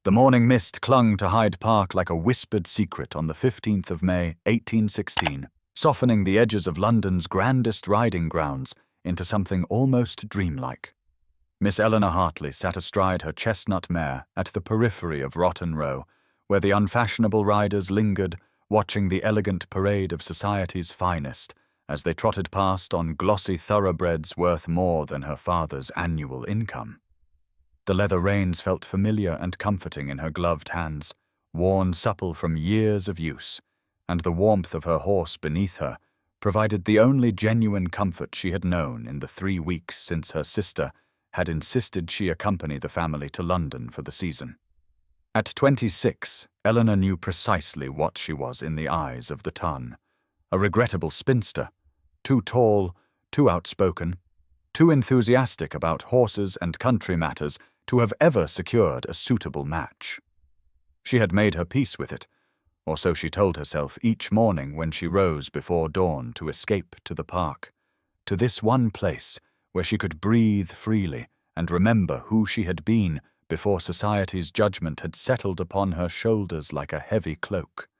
The morning mist clung to Hyde Park like a whispered secret on the 15th of May, 1816, softening the edges of London's grandest riding grounds into something almost dreamlike. Miss Eleanor Hartley sat astride her chestnut mare at the periphery of Rotten Row, where the unfashionable riders lingered, watching the elegant parade of society's finest as they trotted past on glossy thoroughbreds worth more than her father's annual income. The leather reins felt familiar and comforting in her gloved hands, worn supple from years of use, and the warmth of her horse beneath her provided the only genuine comfort she had known in the 3 weeks since her sister had insisted she accompany the family to London for the season. At 26, Eleanor knew precisely what she was in the eyes of the ton: a regrettable spinster, too tall, too outspoken, too enthusiastic about horses and country matters to have ever secured a suitable match. She had made her peace with it, or so she told herself each morning when she rose before dawn to escape to the park, to this one place where she could breathe freely and remember who she had been before society's judgment had settled upon her shoulders like a heavy cloak.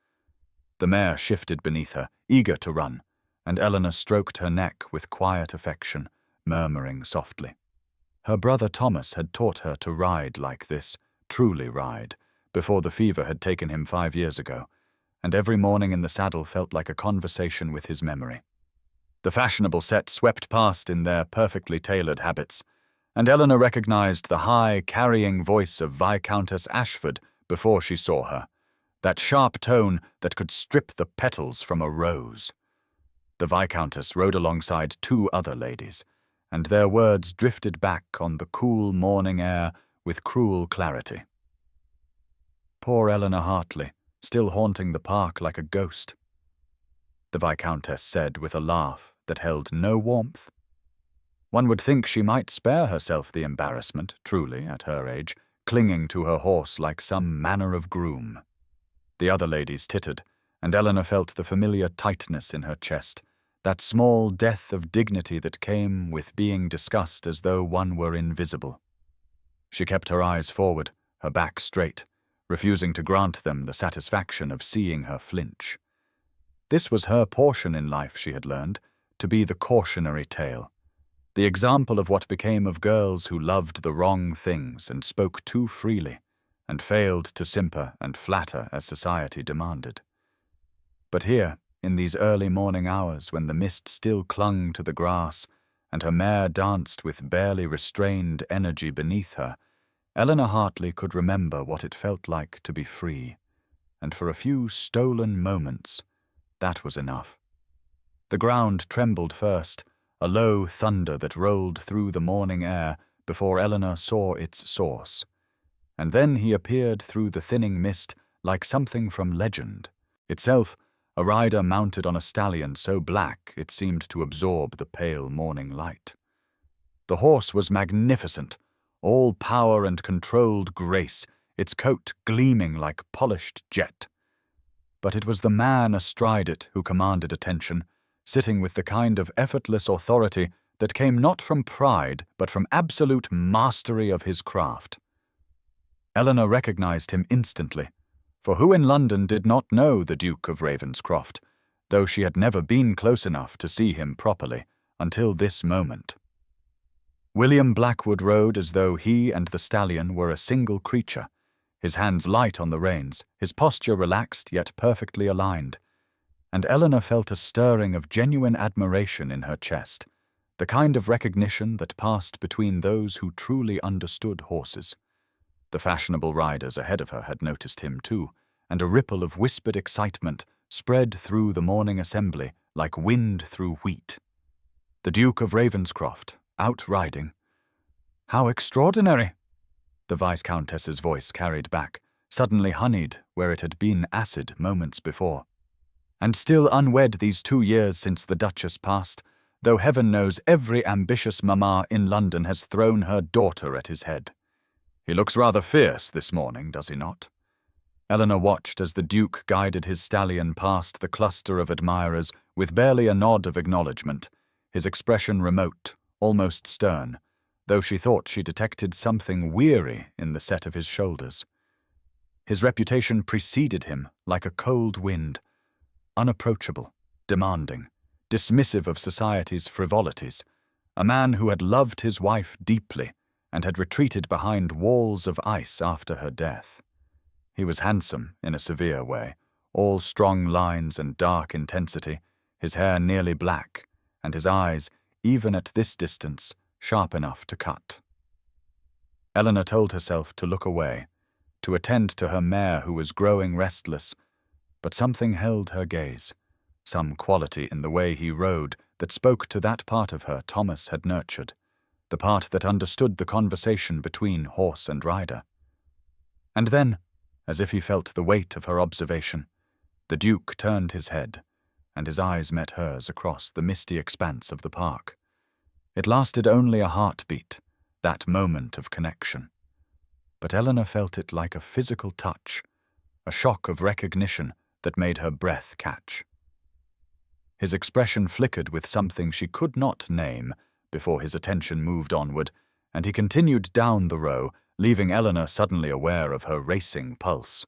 The mare shifted beneath her, eager to run, and Eleanor stroked her neck with quiet affection, murmuring softly. Her brother Thomas had taught her to ride like this, truly ride, before the fever had taken him 5 years ago, and every morning in the saddle felt like a conversation with his memory. The fashionable set swept past in their perfectly tailored habits, and Eleanor recognized the high, carrying voice of Viscountess Ashford before she saw her, that sharp tone that could strip the petals from a rose. The Viscountess rode alongside 2 other ladies, and their words drifted back on the cool morning air with cruel clarity. Poor Eleanor Hartley, still haunting the park like a ghost, the Viscountess said with a laugh that held no warmth. One would think she might spare herself the embarrassment, truly, at her age, clinging to her horse like some manner of groom. The other ladies tittered, and Eleanor felt the familiar tightness in her chest, that small death of dignity that came with being discussed as though one were invisible. She kept her eyes forward, her back straight, refusing to grant them the satisfaction of seeing her flinch. This was her portion in life, she had learned, to be the cautionary tale, the example of what became of girls who loved the wrong things and spoke too freely, and failed to simper and flatter as society demanded. But here, in these early morning hours when the mist still clung to the grass and her mare danced with barely restrained energy beneath her, Eleanor Hartley could remember what it felt like to be free, and for a few stolen moments, that was enough. The ground trembled first, a low thunder that rolled through the morning air before Eleanor saw its source, and then he appeared through the thinning mist like something from legend, itself a rider mounted on a stallion so black it seemed to absorb the pale morning light. The horse was magnificent, all power and controlled grace, its coat gleaming like polished jet. But it was the man astride it who commanded attention, sitting with the kind of effortless authority that came not from pride but from absolute mastery of his craft. Eleanor recognized him instantly, for who in London did not know the Duke of Ravenscroft, though she had never been close enough to see him properly until this moment. William Blackwood rode as though he and the stallion were a single creature, his hands light on the reins, his posture relaxed yet perfectly aligned, and Eleanor felt a stirring of genuine admiration in her chest, the kind of recognition that passed between those who truly understood horses. The fashionable riders ahead of her had noticed him too, and a ripple of whispered excitement spread through the morning assembly like wind through wheat. The Duke of Ravenscroft, out riding. How extraordinary! The Viscountess's voice carried back, suddenly honeyed where it had been acid moments before. And still unwed these 2 years since the Duchess passed, though heaven knows every ambitious mamma in London has thrown her daughter at his head. He looks rather fierce this morning, does he not? Eleanor watched as the Duke guided his stallion past the cluster of admirers with barely a nod of acknowledgement, his expression remote, almost stern, though she thought she detected something weary in the set of his shoulders. His reputation preceded him like a cold wind, unapproachable, demanding, dismissive of society's frivolities, a man who had loved his wife deeply and had retreated behind walls of ice after her death. He was handsome in a severe way, all strong lines and dark intensity, his hair nearly black, and his eyes, even at this distance, sharp enough to cut. Eleanor told herself to look away, to attend to her mare who was growing restless, but something held her gaze, some quality in the way he rode that spoke to that part of her Thomas had nurtured, the part that understood the conversation between horse and rider. And then, as if he felt the weight of her observation, the Duke turned his head, and his eyes met hers across the misty expanse of the park. It lasted only a heartbeat, that moment of connection. But Eleanor felt it like a physical touch, a shock of recognition that made her breath catch. His expression flickered with something she could not name before his attention moved onward, and he continued down the row, leaving Eleanor suddenly aware of her racing pulse.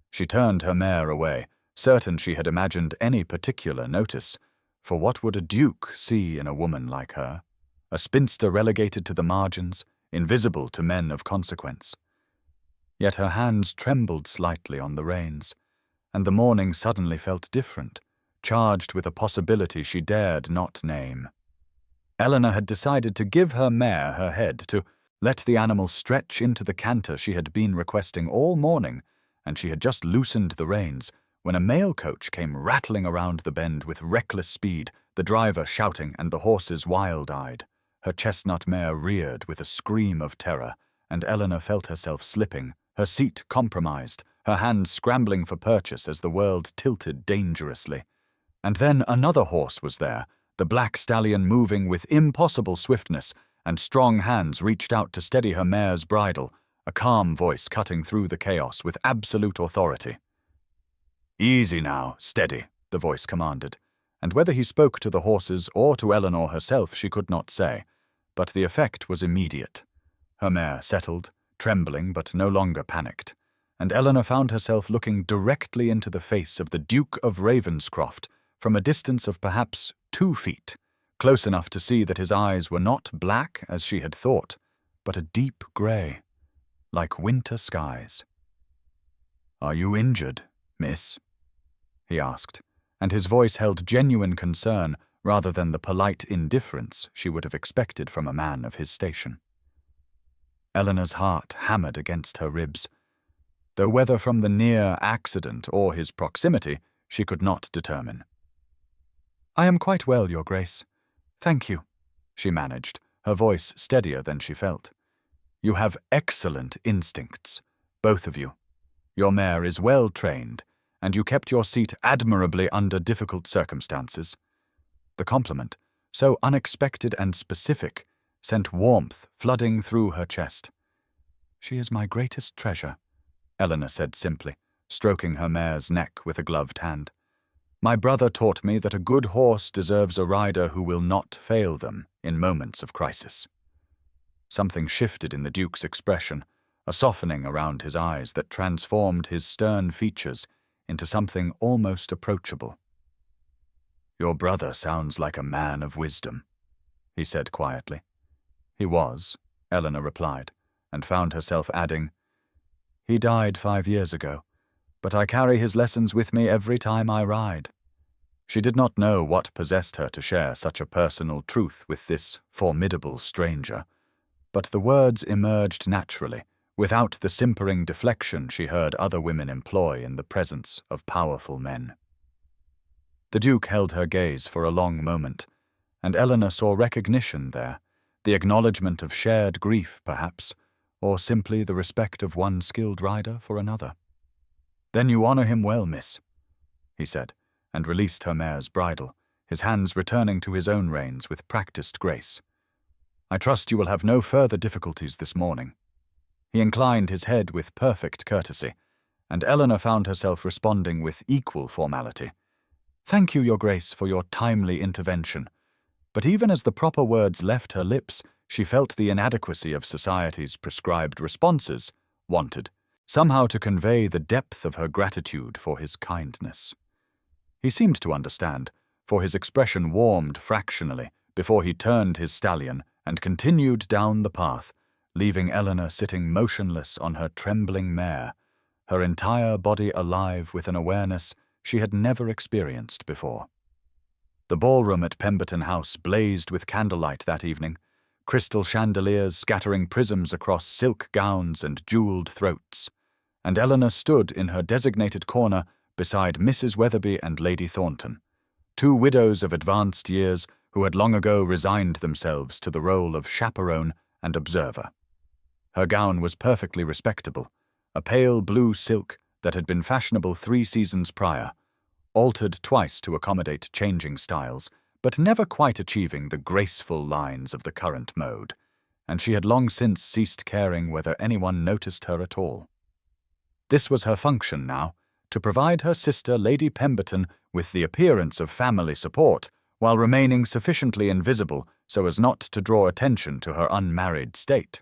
She turned her mare away, certain she had imagined any particular notice, for what would a duke see in a woman like her? A spinster relegated to the margins, invisible to men of consequence. Yet her hands trembled slightly on the reins, and the morning suddenly felt different, charged with a possibility she dared not name. Eleanor had decided to give her mare her head, to let the animal stretch into the canter she had been requesting all morning, and she had just loosened the reins when a mail coach came rattling around the bend with reckless speed, the driver shouting and the horses wild-eyed. Her chestnut mare reared with a scream of terror, and Eleanor felt herself slipping, her seat compromised, her hands scrambling for purchase as the world tilted dangerously. And then another horse was there, the black stallion moving with impossible swiftness, and strong hands reached out to steady her mare's bridle, a calm voice cutting through the chaos with absolute authority. "Easy now, steady," the voice commanded, and whether he spoke to the horses or to Eleanor herself she could not say, but the effect was immediate. Her mare settled, trembling but no longer panicked, and Eleanor found herself looking directly into the face of the Duke of Ravenscroft from a distance of perhaps 2 feet, close enough to see that his eyes were not black as she had thought, but a deep grey, like winter skies. "Are you injured, miss?" he asked, and his voice held genuine concern rather than the polite indifference she would have expected from a man of his station. Eleanor's heart hammered against her ribs, though whether from the near accident or his proximity she could not determine. "I am quite well, Your Grace. Thank you," she managed, her voice steadier than she felt. "You have excellent instincts, both of you. Your mare is well trained, and you kept your seat admirably under difficult circumstances." The compliment, so unexpected and specific, sent warmth flooding through her chest. "She is my greatest treasure," Eleanor said simply, stroking her mare's neck with a gloved hand. "My brother taught me that a good horse deserves a rider who will not fail them in moments of crisis." Something shifted in the Duke's expression, a softening around his eyes that transformed his stern features into something almost approachable. "Your brother sounds like a man of wisdom," he said quietly. "He was," Eleanor replied, and found herself adding, "He died 5 years ago, but I carry his lessons with me every time I ride." She did not know what possessed her to share such a personal truth with this formidable stranger, but the words emerged naturally, without the simpering deflection she heard other women employ in the presence of powerful men. The Duke held her gaze for a long moment, and Eleanor saw recognition there, the acknowledgement of shared grief, perhaps, or simply the respect of one skilled rider for another. "Then you honor him well, miss," he said, and released her mare's bridle, his hands returning to his own reins with practiced grace. "I trust you will have no further difficulties this morning." He inclined his head with perfect courtesy, and Eleanor found herself responding with equal formality. "Thank you, Your Grace, for your timely intervention." But even as the proper words left her lips, she felt the inadequacy of society's prescribed responses, wanted, somehow to convey the depth of her gratitude for his kindness. He seemed to understand, for his expression warmed fractionally before he turned his stallion and continued down the path, leaving Eleanor sitting motionless on her trembling mare, her entire body alive with an awareness she had never experienced before. The ballroom at Pemberton House blazed with candlelight that evening, crystal chandeliers scattering prisms across silk gowns and jeweled throats, and Eleanor stood in her designated corner beside Mrs. Weatherby and Lady Thornton, two widows of advanced years who had long ago resigned themselves to the role of chaperone and observer. Her gown was perfectly respectable, a pale blue silk that had been fashionable 3 seasons prior, altered twice to accommodate changing styles, but never quite achieving the graceful lines of the current mode, and she had long since ceased caring whether anyone noticed her at all. This was her function now, to provide her sister Lady Pemberton with the appearance of family support, while remaining sufficiently invisible so as not to draw attention to her unmarried state.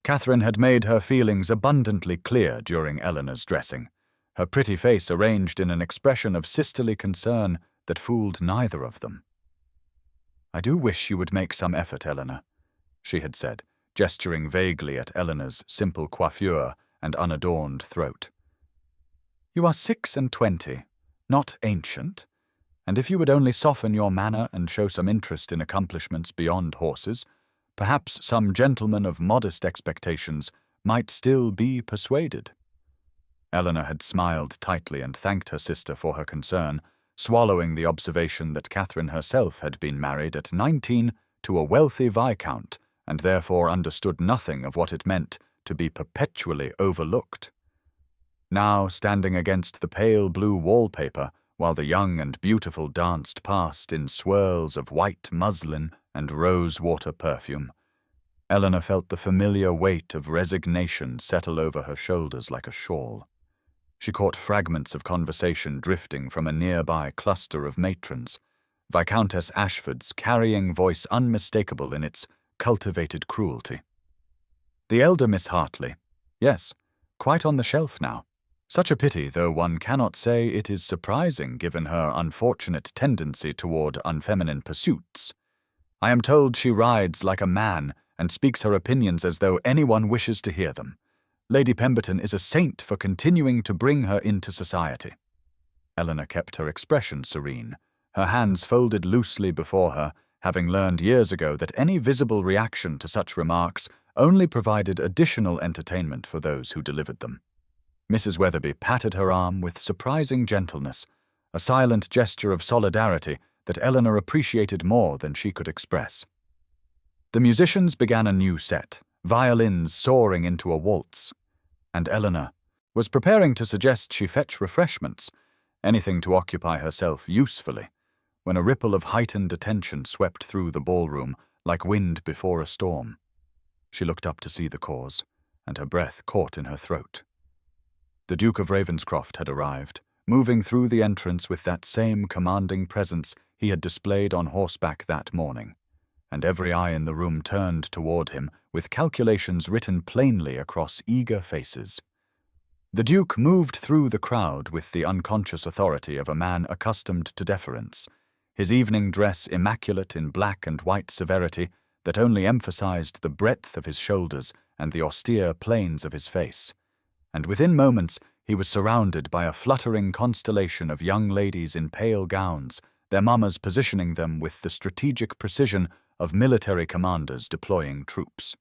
Catherine had made her feelings abundantly clear during Eleanor's dressing, her pretty face arranged in an expression of sisterly concern that fooled neither of them. "I do wish you would make some effort, Eleanor," she had said, gesturing vaguely at Eleanor's simple coiffure and unadorned throat. "You are 26, not ancient, and if you would only soften your manner and show some interest in accomplishments beyond horses, perhaps some gentleman of modest expectations might still be persuaded." Eleanor had smiled tightly and thanked her sister for her concern, swallowing the observation that Catherine herself had been married at 19 to a wealthy viscount and therefore understood nothing of what it meant to be perpetually overlooked. Now, standing against the pale blue wallpaper while the young and beautiful danced past in swirls of white muslin and rose-water perfume, Eleanor felt the familiar weight of resignation settle over her shoulders like a shawl. She caught fragments of conversation drifting from a nearby cluster of matrons, Viscountess Ashford's carrying voice unmistakable in its cultivated cruelty. The elder Miss Hartley, yes, quite on the shelf now. Such a pity, though one cannot say it is surprising given her unfortunate tendency toward unfeminine pursuits. I am told she rides like a man and speaks her opinions as though anyone wishes to hear them. Lady Pemberton is a saint for continuing to bring her into society. Eleanor kept her expression serene, her hands folded loosely before her, having learned years ago that any visible reaction to such remarks only provided additional entertainment for those who delivered them. Mrs. Weatherby patted her arm with surprising gentleness, a silent gesture of solidarity that Eleanor appreciated more than she could express. The musicians began a new set, violins soaring into a waltz, and Eleanor was preparing to suggest she fetch refreshments, anything to occupy herself usefully, when a ripple of heightened attention swept through the ballroom like wind before a storm. She looked up to see the cause, and her breath caught in her throat. The Duke of Ravenscroft had arrived, moving through the entrance with that same commanding presence he had displayed on horseback that morning, and every eye in the room turned toward him with calculations written plainly across eager faces. The Duke moved through the crowd with the unconscious authority of a man accustomed to deference, his evening dress immaculate in black and white severity that only emphasized the breadth of his shoulders and the austere planes of his face. And within moments he was surrounded by a fluttering constellation of young ladies in pale gowns, their mammas positioning them with the strategic precision of military commanders deploying troops.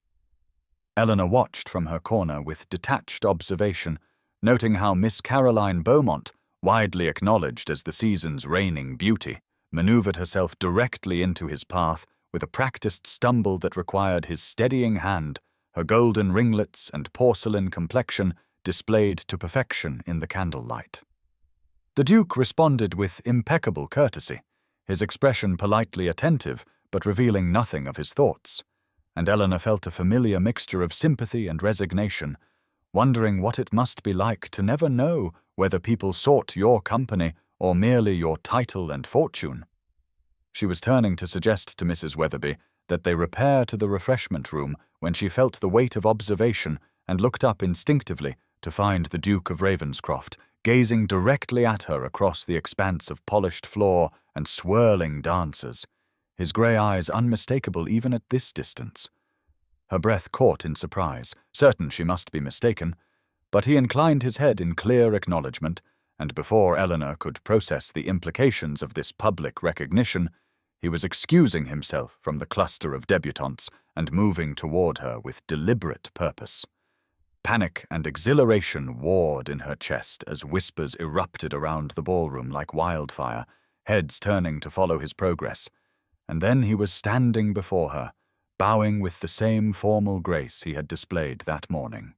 Eleanor watched from her corner with detached observation, noting how Miss Caroline Beaumont, widely acknowledged as the season's reigning beauty, maneuvered herself directly into his path with a practiced stumble that required his steadying hand, her golden ringlets and porcelain complexion displayed to perfection in the candlelight. The Duke responded with impeccable courtesy, his expression politely attentive but revealing nothing of his thoughts, and Eleanor felt a familiar mixture of sympathy and resignation, wondering what it must be like to never know whether people sought your company or merely your title and fortune. She was turning to suggest to Mrs. Weatherby that they repair to the refreshment room when she felt the weight of observation and looked up instinctively to find the Duke of Ravenscroft gazing directly at her across the expanse of polished floor and swirling dancers, his grey eyes unmistakable even at this distance. Her breath caught in surprise, certain she must be mistaken, but he inclined his head in clear acknowledgment, and before Eleanor could process the implications of this public recognition, he was excusing himself from the cluster of debutantes and moving toward her with deliberate purpose. Panic and exhilaration warred in her chest as whispers erupted around the ballroom like wildfire, heads turning to follow his progress. And then he was standing before her, bowing with the same formal grace he had displayed that morning.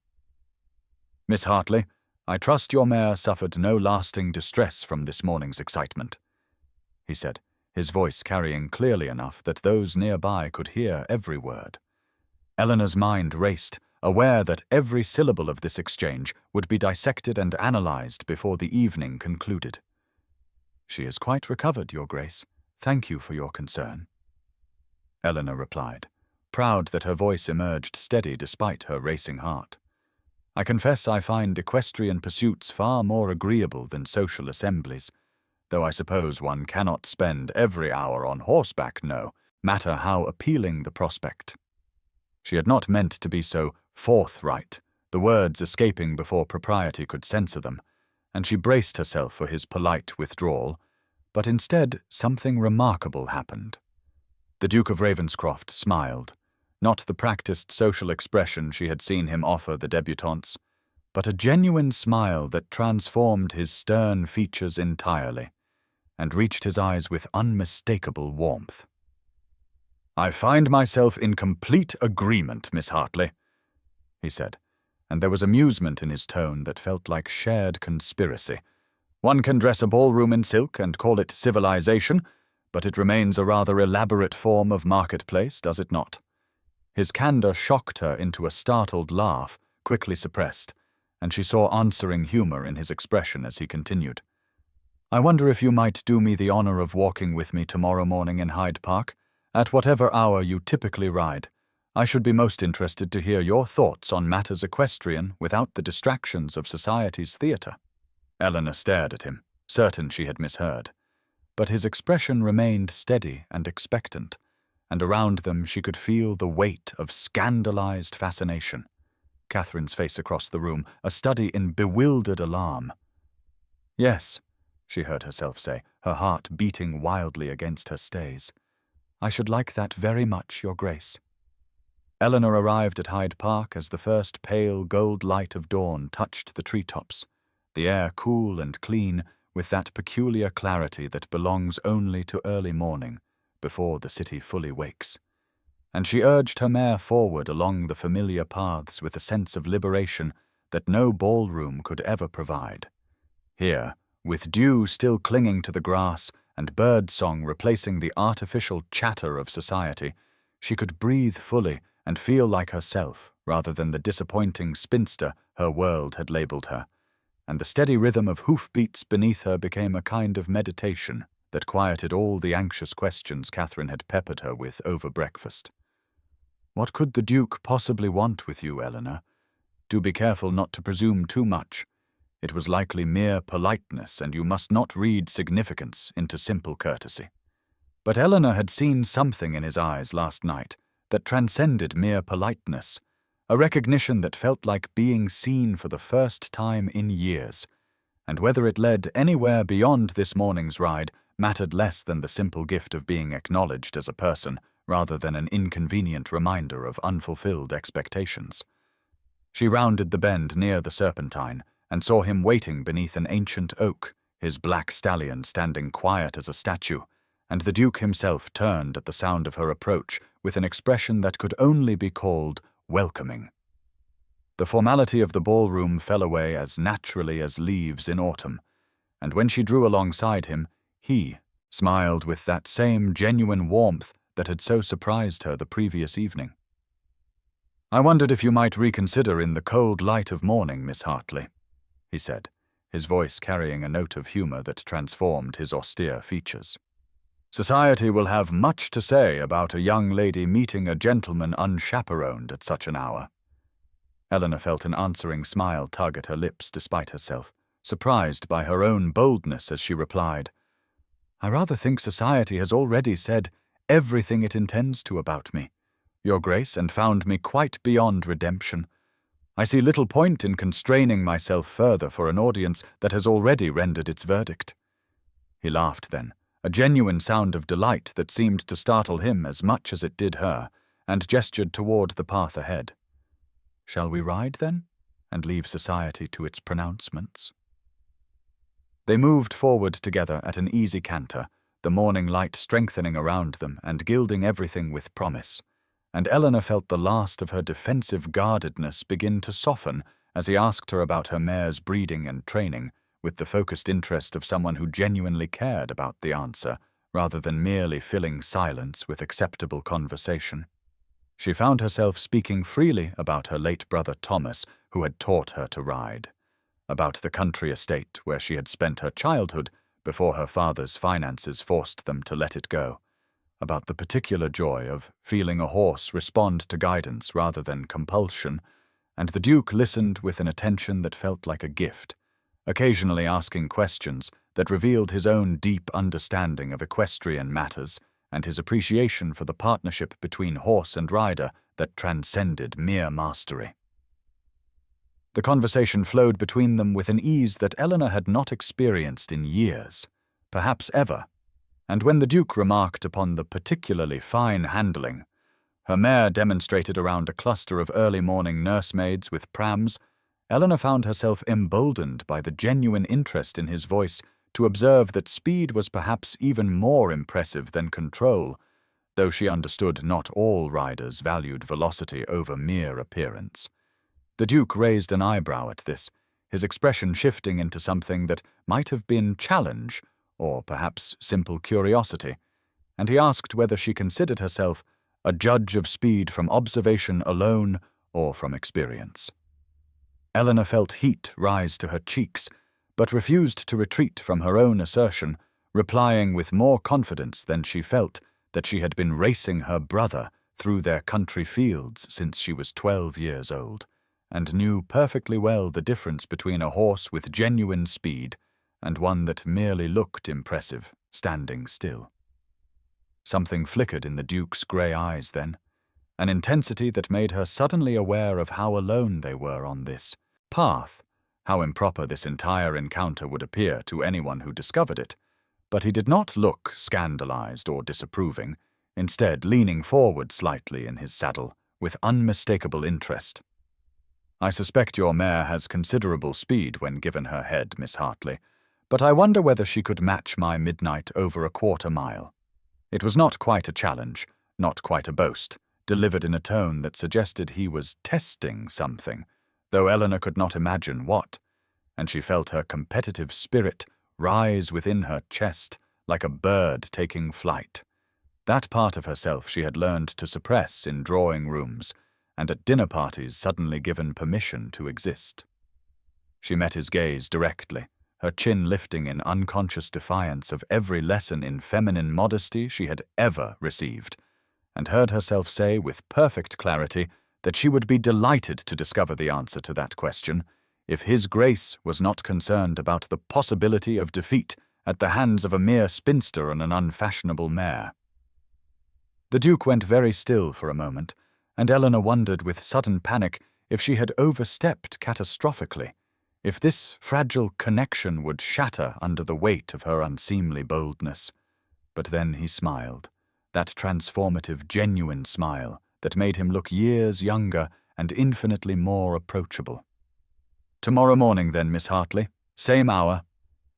"Miss Hartley, I trust your mare suffered no lasting distress from this morning's excitement," he said, his voice carrying clearly enough that those nearby could hear every word. Eleanor's mind raced, aware that every syllable of this exchange would be dissected and analyzed before the evening concluded. "She is quite recovered, Your Grace. Thank you for your concern," Eleanor replied, proud that her voice emerged steady despite her racing heart. "I confess I find equestrian pursuits far more agreeable than social assemblies, though I suppose one cannot spend every hour on horseback, no matter how appealing the prospect." She had not meant to be so forthright, the words escaping before propriety could censor them, and she braced herself for his polite withdrawal, but instead something remarkable happened. The Duke of Ravenscroft smiled, not the practiced social expression she had seen him offer the debutantes, but a genuine smile that transformed his stern features entirely, and reached his eyes with unmistakable warmth. "I find myself in complete agreement, Miss Hartley," he said, and there was amusement in his tone that felt like shared conspiracy. "One can dress a ballroom in silk and call it civilization, but it remains a rather elaborate form of marketplace, does it not?" His candor shocked her into a startled laugh, quickly suppressed, and she saw answering humor in his expression as he continued. "I wonder if you might do me the honor of walking with me tomorrow morning in Hyde Park, at whatever hour you typically ride. I should be most interested to hear your thoughts on matters equestrian without the distractions of society's theatre." Eleanor stared at him, certain she had misheard, but his expression remained steady and expectant, and around them she could feel the weight of scandalized fascination. Catherine's face across the room, a study in bewildered alarm. "Yes," she heard herself say, her heart beating wildly against her stays. "I should like that very much, Your Grace." Eleanor arrived at Hyde Park as the first pale gold light of dawn touched the treetops, the air cool and clean with that peculiar clarity that belongs only to early morning, before the city fully wakes. And she urged her mare forward along the familiar paths with a sense of liberation that no ballroom could ever provide. Here, with dew still clinging to the grass and bird-song replacing the artificial chatter of society, she could breathe fully and feel like herself rather than the disappointing spinster her world had labeled her, and the steady rhythm of hoofbeats beneath her became a kind of meditation that quieted all the anxious questions Catherine had peppered her with over breakfast. "What could the Duke possibly want with you, Eleanor? Do be careful not to presume too much. It was likely mere politeness, and you must not read significance into simple courtesy." But Eleanor had seen something in his eyes last night that transcended mere politeness, a recognition that felt like being seen for the first time in years, and whether it led anywhere beyond this morning's ride mattered less than the simple gift of being acknowledged as a person rather than an inconvenient reminder of unfulfilled expectations. She rounded the bend near the Serpentine and saw him waiting beneath an ancient oak, his black stallion standing quiet as a statue, and the Duke himself turned at the sound of her approach with an expression that could only be called welcoming. The formality of the ballroom fell away as naturally as leaves in autumn, and when she drew alongside him, he smiled with that same genuine warmth that had so surprised her the previous evening. "I wondered if you might reconsider in the cold light of morning, Miss Hartley," he said, his voice carrying a note of humor that transformed his austere features. "Society will have much to say about a young lady meeting a gentleman unchaperoned at such an hour." Eleanor felt an answering smile tug at her lips despite herself, surprised by her own boldness as she replied, "I rather think society has already said everything it intends to about me, Your Grace, and found me quite beyond redemption. I see little point in constraining myself further for an audience that has already rendered its verdict." He laughed then, a genuine sound of delight that seemed to startle him as much as it did her, and gestured toward the path ahead. "Shall we ride, then, and leave society to its pronouncements?" They moved forward together at an easy canter, the morning light strengthening around them and gilding everything with promise, and Eleanor felt the last of her defensive guardedness begin to soften as he asked her about her mare's breeding and training, with the focused interest of someone who genuinely cared about the answer, rather than merely filling silence with acceptable conversation. She found herself speaking freely about her late brother Thomas, who had taught her to ride, about the country estate where she had spent her childhood before her father's finances forced them to let it go, about the particular joy of feeling a horse respond to guidance rather than compulsion, and the Duke listened with an attention that felt like a gift, occasionally asking questions that revealed his own deep understanding of equestrian matters and his appreciation for the partnership between horse and rider that transcended mere mastery. The conversation flowed between them with an ease that Eleanor had not experienced in years, perhaps ever, and when the Duke remarked upon the particularly fine handling her mare demonstrated around a cluster of early morning nursemaids with prams, Eleanor found herself emboldened by the genuine interest in his voice to observe that speed was perhaps even more impressive than control, though she understood not all riders valued velocity over mere appearance. The Duke raised an eyebrow at this, his expression shifting into something that might have been challenge, or perhaps simple curiosity, and he asked whether she considered herself a judge of speed from observation alone or from experience. Eleanor felt heat rise to her cheeks, but refused to retreat from her own assertion, replying with more confidence than she felt that she had been racing her brother through their country fields since she was 12 years old, and knew perfectly well the difference between a horse with genuine speed and one that merely looked impressive, standing still. Something flickered in the Duke's grey eyes then, an intensity that made her suddenly aware of how alone they were on this path, how improper this entire encounter would appear to anyone who discovered it, but he did not look scandalized or disapproving, instead leaning forward slightly in his saddle with unmistakable interest. "I suspect your mare has considerable speed when given her head, Miss Hartley, but I wonder whether she could match my midnight over a quarter-mile." It was not quite a challenge, not quite a boast, delivered in a tone that suggested he was testing something, though Eleanor could not imagine what, and she felt her competitive spirit rise within her chest like a bird taking flight. That part of herself she had learned to suppress in drawing rooms, and at dinner parties suddenly given permission to exist. She met his gaze directly, her chin lifting in unconscious defiance of every lesson in feminine modesty she had ever received, and heard herself say with perfect clarity that she would be delighted to discover the answer to that question if His Grace was not concerned about the possibility of defeat at the hands of a mere spinster on an unfashionable mare. The Duke went very still for a moment, and Eleanor wondered with sudden panic if she had overstepped catastrophically, if this fragile connection would shatter under the weight of her unseemly boldness. But then he smiled, that transformative, genuine smile that made him look years younger and infinitely more approachable. "Tomorrow morning, then, Miss Hartley, same hour,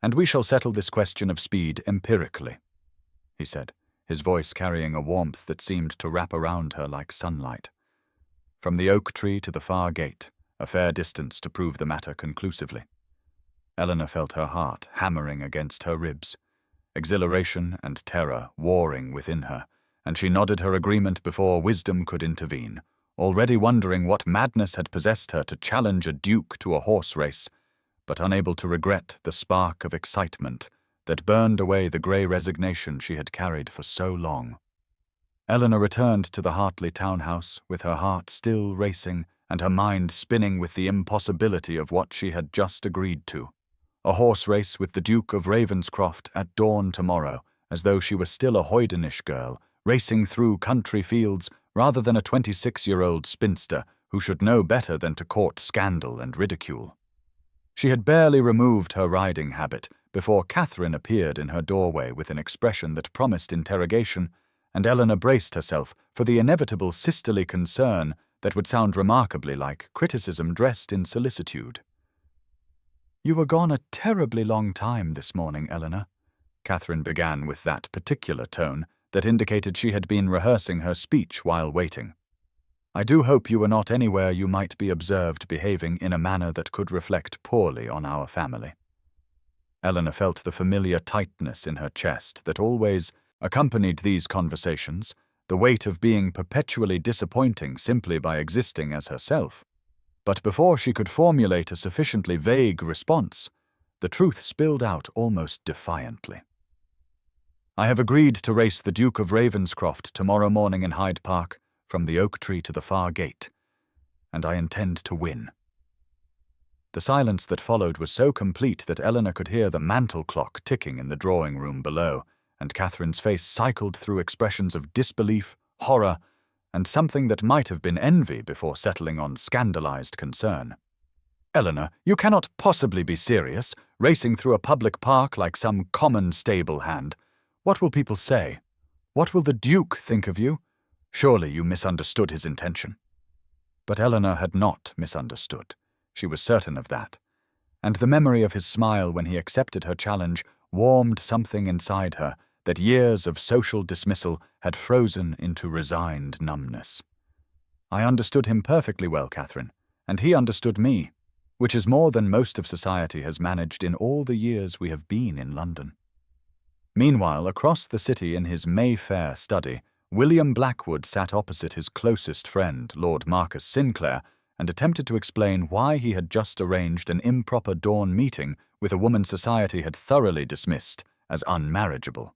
and we shall settle this question of speed empirically," he said, his voice carrying a warmth that seemed to wrap around her like sunlight. From the oak tree to the far gate, a fair distance to prove the matter conclusively. Eleanor felt her heart hammering against her ribs, exhilaration and terror warring within her, and she nodded her agreement before wisdom could intervene, already wondering what madness had possessed her to challenge a duke to a horse race, but unable to regret the spark of excitement that burned away the grey resignation she had carried for so long. Eleanor returned to the Hartley townhouse with her heart still racing and her mind spinning with the impossibility of what she had just agreed to. A horse race with the Duke of Ravenscroft at dawn tomorrow, as though she were still a hoydenish girl, racing through country fields rather than a 26-year-old spinster who should know better than to court scandal and ridicule. She had barely removed her riding habit before Catherine appeared in her doorway with an expression that promised interrogation, and Eleanor braced herself for the inevitable sisterly concern that would sound remarkably like criticism dressed in solicitude. "You were gone a terribly long time this morning, Eleanor," Catherine began with that particular tone that indicated she had been rehearsing her speech while waiting. "I do hope you were not anywhere you might be observed behaving in a manner that could reflect poorly on our family." Eleanor felt the familiar tightness in her chest that always accompanied these conversations, the weight of being perpetually disappointing simply by existing as herself. But before she could formulate a sufficiently vague response, the truth spilled out almost defiantly. "I have agreed to race the Duke of Ravenscroft tomorrow morning in Hyde Park, from the oak tree to the far gate, and I intend to win." The silence that followed was so complete that Eleanor could hear the mantel clock ticking in the drawing-room below, and Catherine's face cycled through expressions of disbelief, horror, and something that might have been envy before settling on scandalized concern. "Eleanor, you cannot possibly be serious, racing through a public park like some common stable hand. What will people say? What will the Duke think of you? Surely you misunderstood his intention." But Eleanor had not misunderstood. She was certain of that. And the memory of his smile when he accepted her challenge warmed something inside her that years of social dismissal had frozen into resigned numbness. "I understood him perfectly well, Catherine, and he understood me, which is more than most of society has managed in all the years we have been in London." Meanwhile, across the city in his Mayfair study, William Blackwood sat opposite his closest friend, Lord Marcus Sinclair, and attempted to explain why he had just arranged an improper dawn meeting with a woman society had thoroughly dismissed as unmarriageable.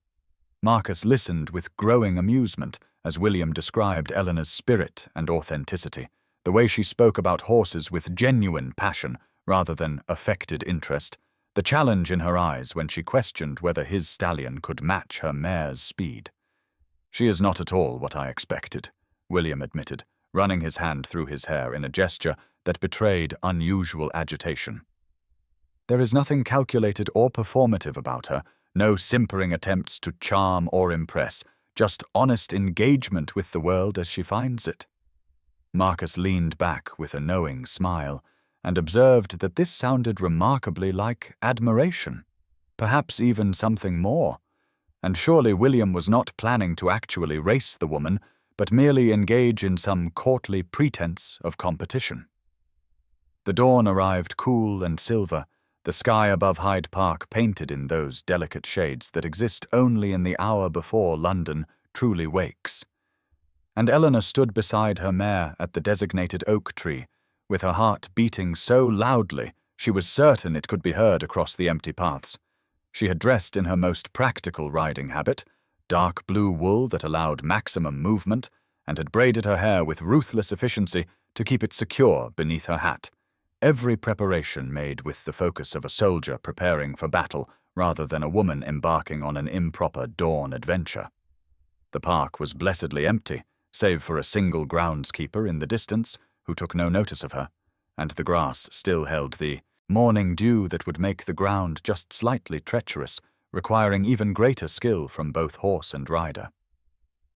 Marcus listened with growing amusement as William described Eleanor's spirit and authenticity, the way she spoke about horses with genuine passion rather than affected interest, the challenge in her eyes when she questioned whether his stallion could match her mare's speed. "She is not at all what I expected," William admitted, running his hand through his hair in a gesture that betrayed unusual agitation. "There is nothing calculated or performative about her, no simpering attempts to charm or impress, just honest engagement with the world as she finds it." Marcus leaned back with a knowing smile and observed that this sounded remarkably like admiration, perhaps even something more. And surely William was not planning to actually race the woman, but merely engage in some courtly pretense of competition. The dawn arrived cool and silver, the sky above Hyde Park painted in those delicate shades that exist only in the hour before London truly wakes. And Eleanor stood beside her mare at the designated oak tree, with her heart beating so loudly she was certain it could be heard across the empty paths. She had dressed in her most practical riding habit, dark blue wool that allowed maximum movement, and had braided her hair with ruthless efficiency to keep it secure beneath her hat, every preparation made with the focus of a soldier preparing for battle rather than a woman embarking on an improper dawn adventure. The park was blessedly empty, save for a single groundskeeper in the distance who took no notice of her, and the grass still held the morning dew that would make the ground just slightly treacherous, requiring even greater skill from both horse and rider.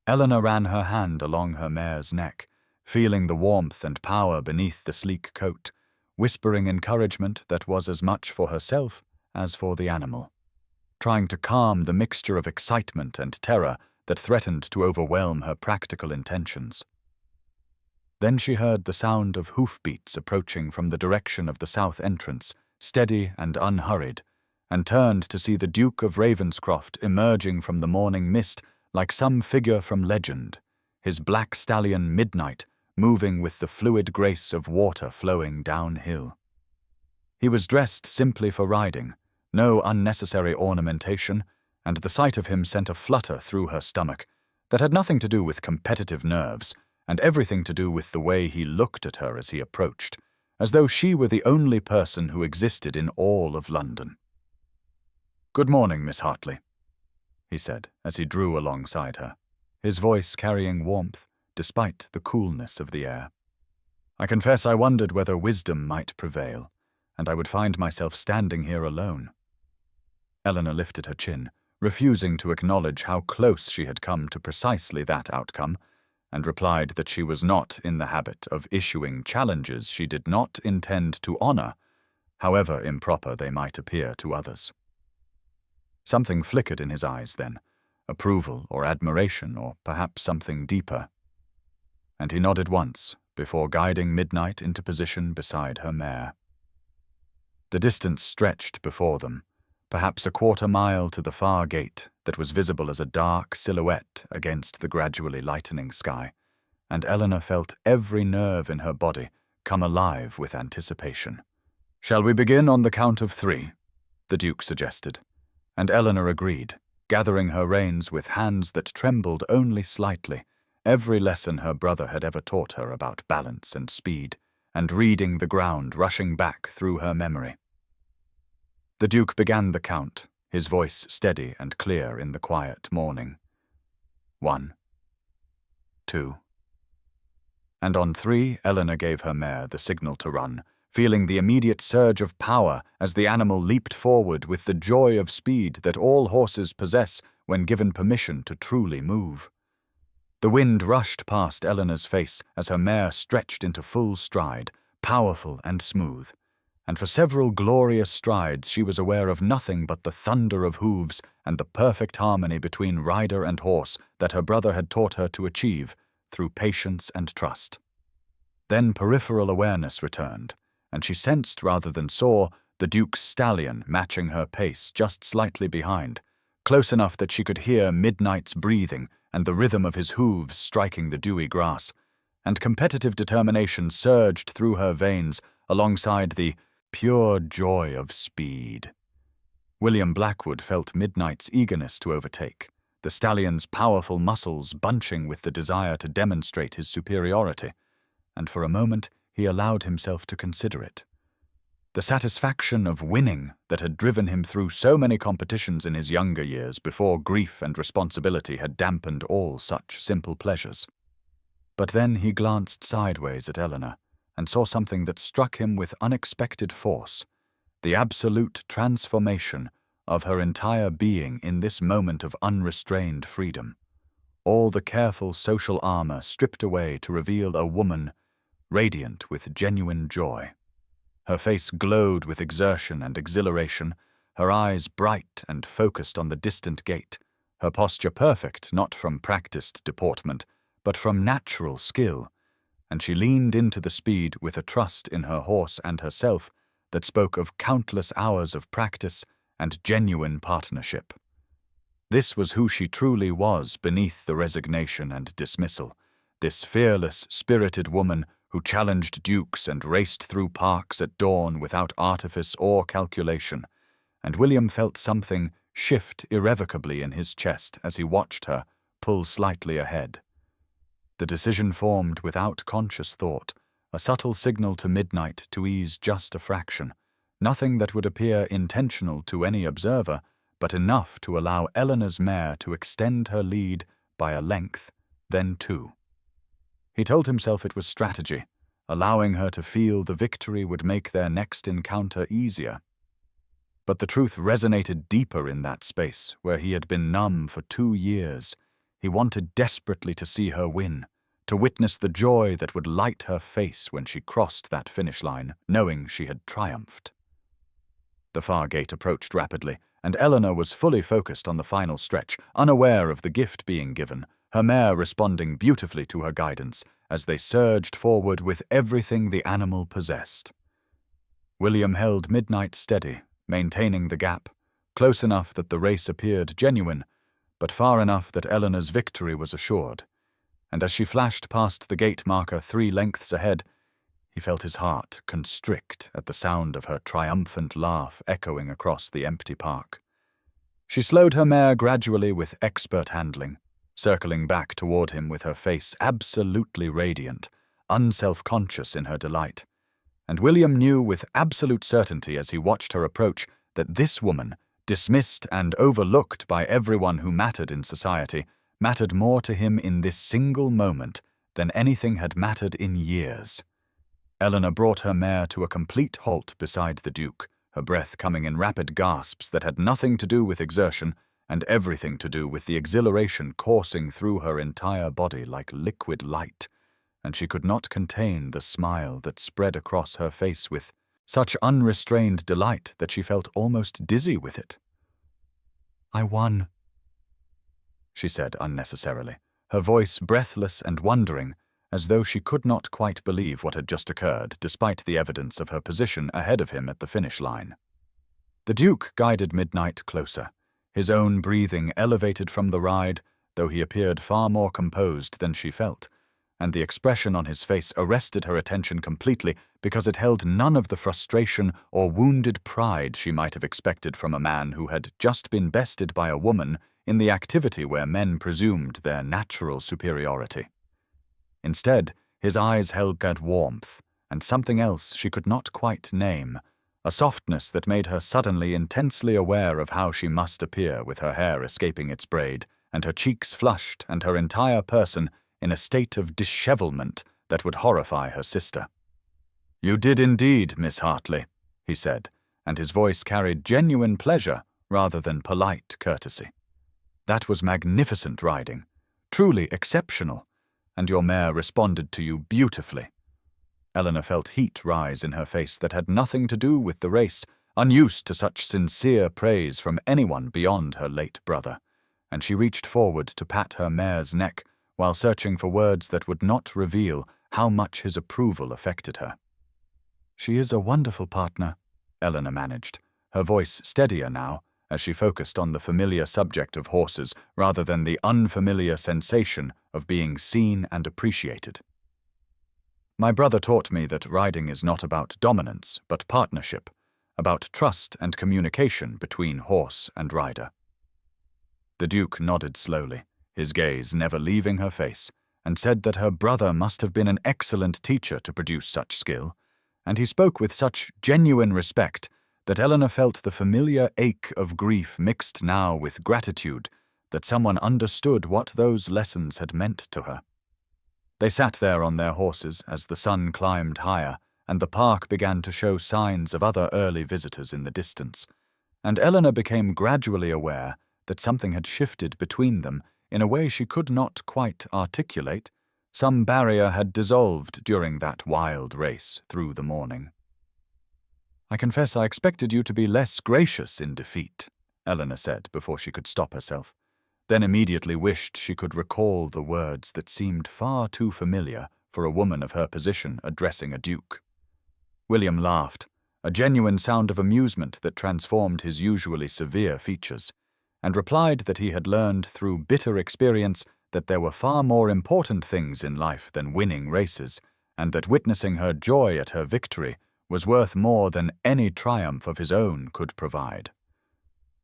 Eleanor ran her hand along her mare's neck, feeling the warmth and power beneath the sleek coat, whispering encouragement that was as much for herself as for the animal, trying to calm the mixture of excitement and terror that threatened to overwhelm her practical intentions. Then she heard the sound of hoofbeats approaching from the direction of the south entrance, steady and unhurried, and turned to see the Duke of Ravenscroft emerging from the morning mist like some figure from legend, his black stallion Midnight moving with the fluid grace of water flowing downhill. He was dressed simply for riding, no unnecessary ornamentation, and the sight of him sent a flutter through her stomach that had nothing to do with competitive nerves and everything to do with the way he looked at her as he approached, as though she were the only person who existed in all of London. "Good morning, Miss Hartley," he said as he drew alongside her, his voice carrying warmth despite the coolness of the air. "I confess I wondered whether wisdom might prevail, and I would find myself standing here alone." Eleanor lifted her chin, refusing to acknowledge how close she had come to precisely that outcome, and replied that she was not in the habit of issuing challenges she did not intend to honor, however improper they might appear to others. Something flickered in his eyes then, approval or admiration, or perhaps something deeper, and he nodded once before guiding Midnight into position beside her mare. The distance stretched before them, perhaps a quarter-mile to the far gate that was visible as a dark silhouette against the gradually lightening sky, and Eleanor felt every nerve in her body come alive with anticipation. "Shall we begin on the count of 3?" the Duke suggested, and Eleanor agreed, gathering her reins with hands that trembled only slightly, every lesson her brother had ever taught her about balance and speed, and reading the ground rushing back through her memory. The Duke began the count, his voice steady and clear in the quiet morning. 1, 2. And on 3, Eleanor gave her mare the signal to run, feeling the immediate surge of power as the animal leaped forward with the joy of speed that all horses possess when given permission to truly move. The wind rushed past Eleanor's face as her mare stretched into full stride, powerful and smooth, and for several glorious strides she was aware of nothing but the thunder of hooves and the perfect harmony between rider and horse that her brother had taught her to achieve through patience and trust. Then peripheral awareness returned, and she sensed rather than saw the Duke's stallion matching her pace just slightly behind, close enough that she could hear Midnight's breathing and the rhythm of his hooves striking the dewy grass, and competitive determination surged through her veins alongside the pure joy of speed. William Blackwood felt Midnight's eagerness to overtake, the stallion's powerful muscles bunching with the desire to demonstrate his superiority, and for a moment he allowed himself to consider it. The satisfaction of winning that had driven him through so many competitions in his younger years before grief and responsibility had dampened all such simple pleasures. But then he glanced sideways at Eleanor and saw something that struck him with unexpected force, the absolute transformation of her entire being in this moment of unrestrained freedom. All the careful social armor stripped away to reveal a woman radiant with genuine joy. Her face glowed with exertion and exhilaration, her eyes bright and focused on the distant gate, her posture perfect not from practiced deportment, but from natural skill, and she leaned into the speed with a trust in her horse and herself that spoke of countless hours of practice and genuine partnership. This was who she truly was beneath the resignation and dismissal, this fearless, spirited woman who challenged dukes and raced through parks at dawn without artifice or calculation, and William felt something shift irrevocably in his chest as he watched her pull slightly ahead. The decision formed without conscious thought, a subtle signal to Midnight to ease just a fraction, nothing that would appear intentional to any observer, but enough to allow Eleanor's mare to extend her lead by a length, then 2. He told himself it was strategy, allowing her to feel the victory would make their next encounter easier. But the truth resonated deeper in that space where he had been numb for 2 years. He wanted desperately to see her win, to witness the joy that would light her face when she crossed that finish line, knowing she had triumphed. The far gate approached rapidly, and Eleanor was fully focused on the final stretch, unaware of the gift being given, her mare responding beautifully to her guidance as they surged forward with everything the animal possessed. William held Midnight steady, maintaining the gap, close enough that the race appeared genuine, but far enough that Eleanor's victory was assured. And as she flashed past the gate marker 3 lengths ahead, he felt his heart constrict at the sound of her triumphant laugh echoing across the empty park. She slowed her mare gradually with expert handling, circling back toward him with her face absolutely radiant, unself-conscious in her delight. And William knew with absolute certainty as he watched her approach that this woman, dismissed and overlooked by everyone who mattered in society, mattered more to him in this single moment than anything had mattered in years. Eleanor brought her mare to a complete halt beside the Duke, her breath coming in rapid gasps that had nothing to do with exertion and everything to do with the exhilaration coursing through her entire body like liquid light, and she could not contain the smile that spread across her face with such unrestrained delight that she felt almost dizzy with it. "I won," she said unnecessarily, her voice breathless and wondering, as though she could not quite believe what had just occurred, despite the evidence of her position ahead of him at the finish line. The Duke guided Midnight closer, his own breathing elevated from the ride, though he appeared far more composed than she felt, and the expression on his face arrested her attention completely because it held none of the frustration or wounded pride she might have expected from a man who had just been bested by a woman in the activity where men presumed their natural superiority. Instead, his eyes held that warmth, and something else she could not quite name, a softness that made her suddenly intensely aware of how she must appear with her hair escaping its braid, and her cheeks flushed, and her entire person in a state of dishevelment that would horrify her sister. "You did indeed, Miss Hartley," he said, and his voice carried genuine pleasure rather than polite courtesy. "That was magnificent riding, truly exceptional, and your mare responded to you beautifully." Eleanor felt heat rise in her face that had nothing to do with the race, unused to such sincere praise from anyone beyond her late brother, and she reached forward to pat her mare's neck while searching for words that would not reveal how much his approval affected her. "She is a wonderful partner," Eleanor managed, her voice steadier now, as she focused on the familiar subject of horses rather than the unfamiliar sensation of being seen and appreciated. "My brother taught me that riding is not about dominance, but partnership, about trust and communication between horse and rider." The Duke nodded slowly, his gaze never leaving her face, and said that her brother must have been an excellent teacher to produce such skill, and he spoke with such genuine respect that Eleanor felt the familiar ache of grief mixed now with gratitude that someone understood what those lessons had meant to her. They sat there on their horses as the sun climbed higher and the park began to show signs of other early visitors in the distance, and Eleanor became gradually aware that something had shifted between them in a way she could not quite articulate. Some barrier had dissolved during that wild race through the morning. "I confess I expected you to be less gracious in defeat," Eleanor said before she could stop herself, then immediately wished she could recall the words that seemed far too familiar for a woman of her position addressing a duke. William laughed, a genuine sound of amusement that transformed his usually severe features, and replied that he had learned through bitter experience that there were far more important things in life than winning races, and that witnessing her joy at her victory was worth more than any triumph of his own could provide.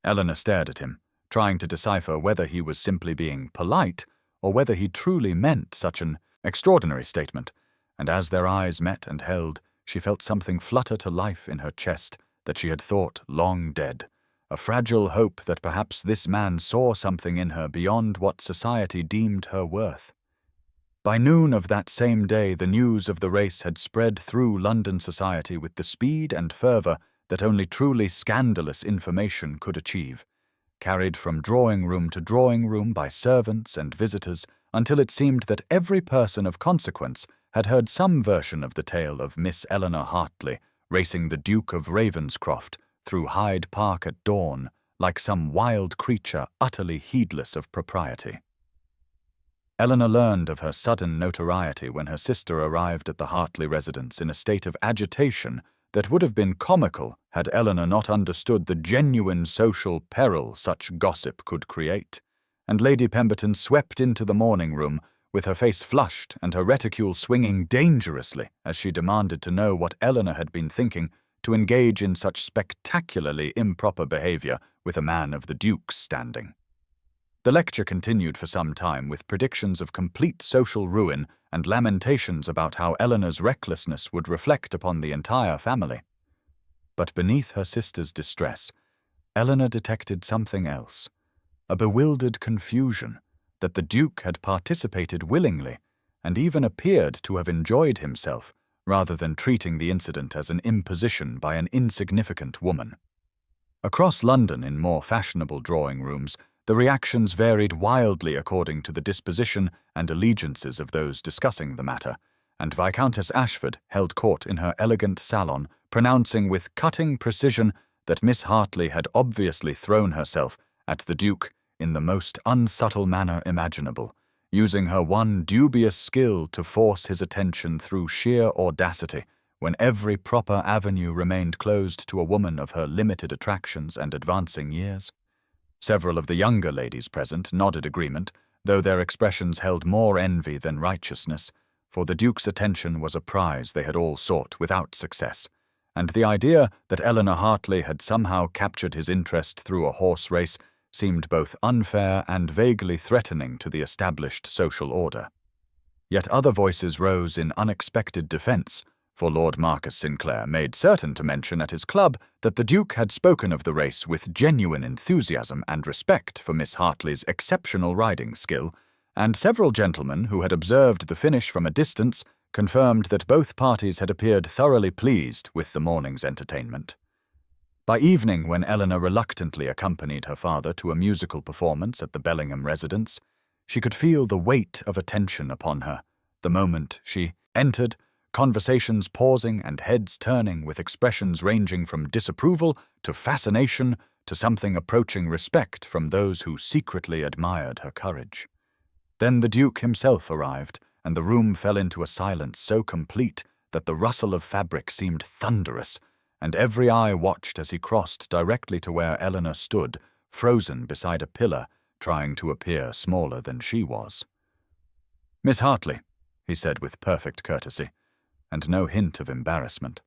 Eleanor stared at him, trying to decipher whether he was simply being polite or whether he truly meant such an extraordinary statement, and as their eyes met and held, she felt something flutter to life in her chest that she had thought long dead, a fragile hope that perhaps this man saw something in her beyond what society deemed her worth. By noon of that same day, the news of the race had spread through London society with the speed and fervor that only truly scandalous information could achieve, carried from drawing room to drawing room by servants and visitors until it seemed that every person of consequence had heard some version of the tale of Miss Eleanor Hartley racing the Duke of Ravenscroft through Hyde Park at dawn like some wild creature utterly heedless of propriety. Eleanor learned of her sudden notoriety when her sister arrived at the Hartley residence in a state of agitation that would have been comical had Eleanor not understood the genuine social peril such gossip could create, and Lady Pemberton swept into the morning room with her face flushed and her reticule swinging dangerously as she demanded to know what Eleanor had been thinking to engage in such spectacularly improper behavior with a man of the Duke's standing. The lecture continued for some time with predictions of complete social ruin and lamentations about how Eleanor's recklessness would reflect upon the entire family. But beneath her sister's distress, Eleanor detected something else, a bewildered confusion that the Duke had participated willingly and even appeared to have enjoyed himself rather than treating the incident as an imposition by an insignificant woman. Across London, in more fashionable drawing rooms, the reactions varied wildly according to the disposition and allegiances of those discussing the matter, and Viscountess Ashford held court in her elegant salon, pronouncing with cutting precision that Miss Hartley had obviously thrown herself at the Duke in the most unsubtle manner imaginable, using her one dubious skill to force his attention through sheer audacity, when every proper avenue remained closed to a woman of her limited attractions and advancing years. Several of the younger ladies present nodded agreement, though their expressions held more envy than righteousness, for the Duke's attention was a prize they had all sought without success, and the idea that Eleanor Hartley had somehow captured his interest through a horse race seemed both unfair and vaguely threatening to the established social order. Yet other voices rose in unexpected defence, for Lord Marcus Sinclair made certain to mention at his club that the Duke had spoken of the race with genuine enthusiasm and respect for Miss Hartley's exceptional riding skill, and several gentlemen who had observed the finish from a distance confirmed that both parties had appeared thoroughly pleased with the morning's entertainment. By evening, when Eleanor reluctantly accompanied her father to a musical performance at the Bellingham residence, she could feel the weight of attention upon her the moment she entered, conversations pausing and heads turning with expressions ranging from disapproval to fascination to something approaching respect from those who secretly admired her courage. Then the Duke himself arrived, and the room fell into a silence so complete that the rustle of fabric seemed thunderous, and every eye watched as he crossed directly to where Eleanor stood, frozen beside a pillar, trying to appear smaller than she was. "Miss Hartley," he said with perfect courtesy, and no hint of embarrassment.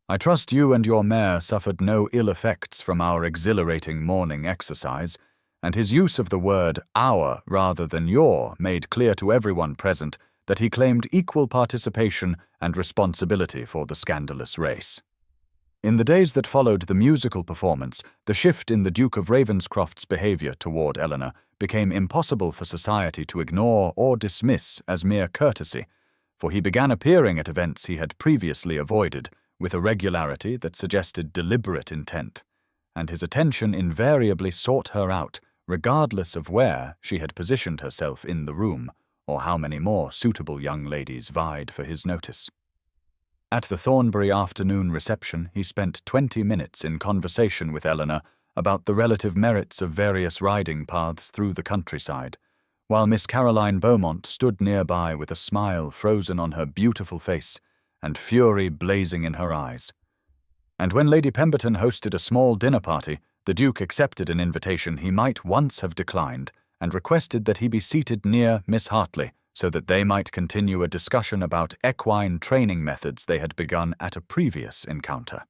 "I trust you and your mare suffered no ill effects from our exhilarating morning exercise," and his use of the word "our" rather than "your" made clear to everyone present that he claimed equal participation and responsibility for the scandalous race. In the days that followed the musical performance, the shift in the Duke of Ravenscroft's behaviour toward Eleanor became impossible for society to ignore or dismiss as mere courtesy, for he began appearing at events he had previously avoided with a regularity that suggested deliberate intent, and his attention invariably sought her out, regardless of where she had positioned herself in the room, or how many more suitable young ladies vied for his notice. At the Thornbury afternoon reception, he spent 20 minutes in conversation with Eleanor about the relative merits of various riding paths through the countryside, while Miss Caroline Beaumont stood nearby with a smile frozen on her beautiful face and fury blazing in her eyes. And when Lady Pemberton hosted a small dinner party, the Duke accepted an invitation he might once have declined and requested that he be seated near Miss Hartley so that they might continue a discussion about equine training methods they had begun at a previous encounter.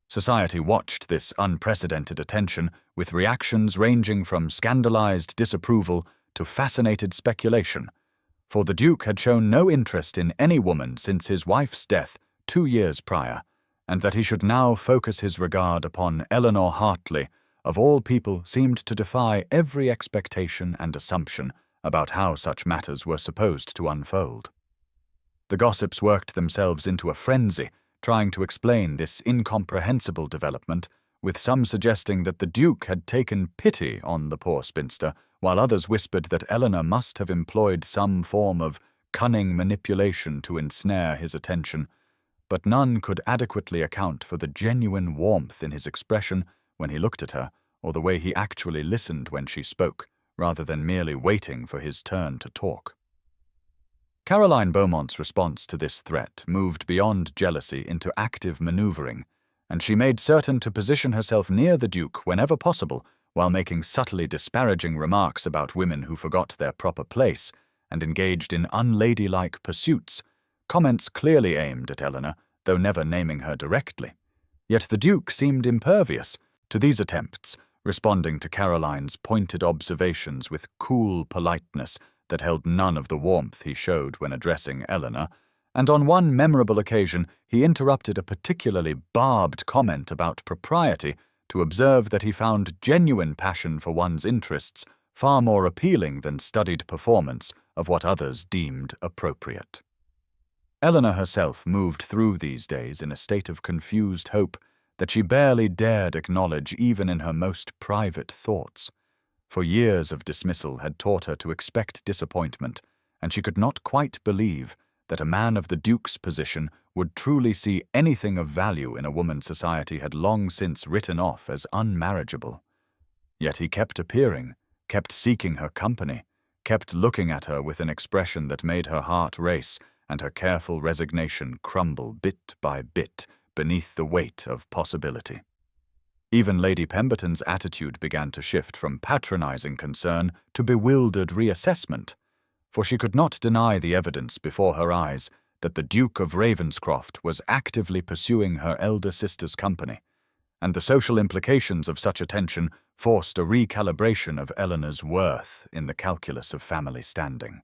Society watched this unprecedented attention with reactions ranging from scandalized disapproval to fascinated speculation, for the Duke had shown no interest in any woman since his wife's death 2 years prior, and that he should now focus his regard upon Eleanor Hartley, of all people, seemed to defy every expectation and assumption about how such matters were supposed to unfold. The gossips worked themselves into a frenzy, trying to explain this incomprehensible development, with some suggesting that the Duke had taken pity on the poor spinster, while others whispered that Eleanor must have employed some form of cunning manipulation to ensnare his attention, but none could adequately account for the genuine warmth in his expression when he looked at her, or the way he actually listened when she spoke, rather than merely waiting for his turn to talk. Caroline Beaumont's response to this threat moved beyond jealousy into active manoeuvring, and she made certain to position herself near the Duke whenever possible, while making subtly disparaging remarks about women who forgot their proper place and engaged in unladylike pursuits, comments clearly aimed at Eleanor, though never naming her directly. Yet the Duke seemed impervious to these attempts, responding to Caroline's pointed observations with cool politeness that held none of the warmth he showed when addressing Eleanor, and on one memorable occasion he interrupted a particularly barbed comment about propriety to observe that he found genuine passion for one's interests far more appealing than studied performance of what others deemed appropriate. Eleanor herself moved through these days in a state of confused hope that she barely dared acknowledge even in her most private thoughts. For years of dismissal had taught her to expect disappointment, and she could not quite believe that a man of the Duke's position would truly see anything of value in a woman society had long since written off as unmarriageable. Yet he kept appearing, kept seeking her company, kept looking at her with an expression that made her heart race and her careful resignation crumble bit by bit beneath the weight of possibility. Even Lady Pemberton's attitude began to shift from patronizing concern to bewildered reassessment, for she could not deny the evidence before her eyes that the Duke of Ravenscroft was actively pursuing her elder sister's company, and the social implications of such attention forced a recalibration of Eleanor's worth in the calculus of family standing.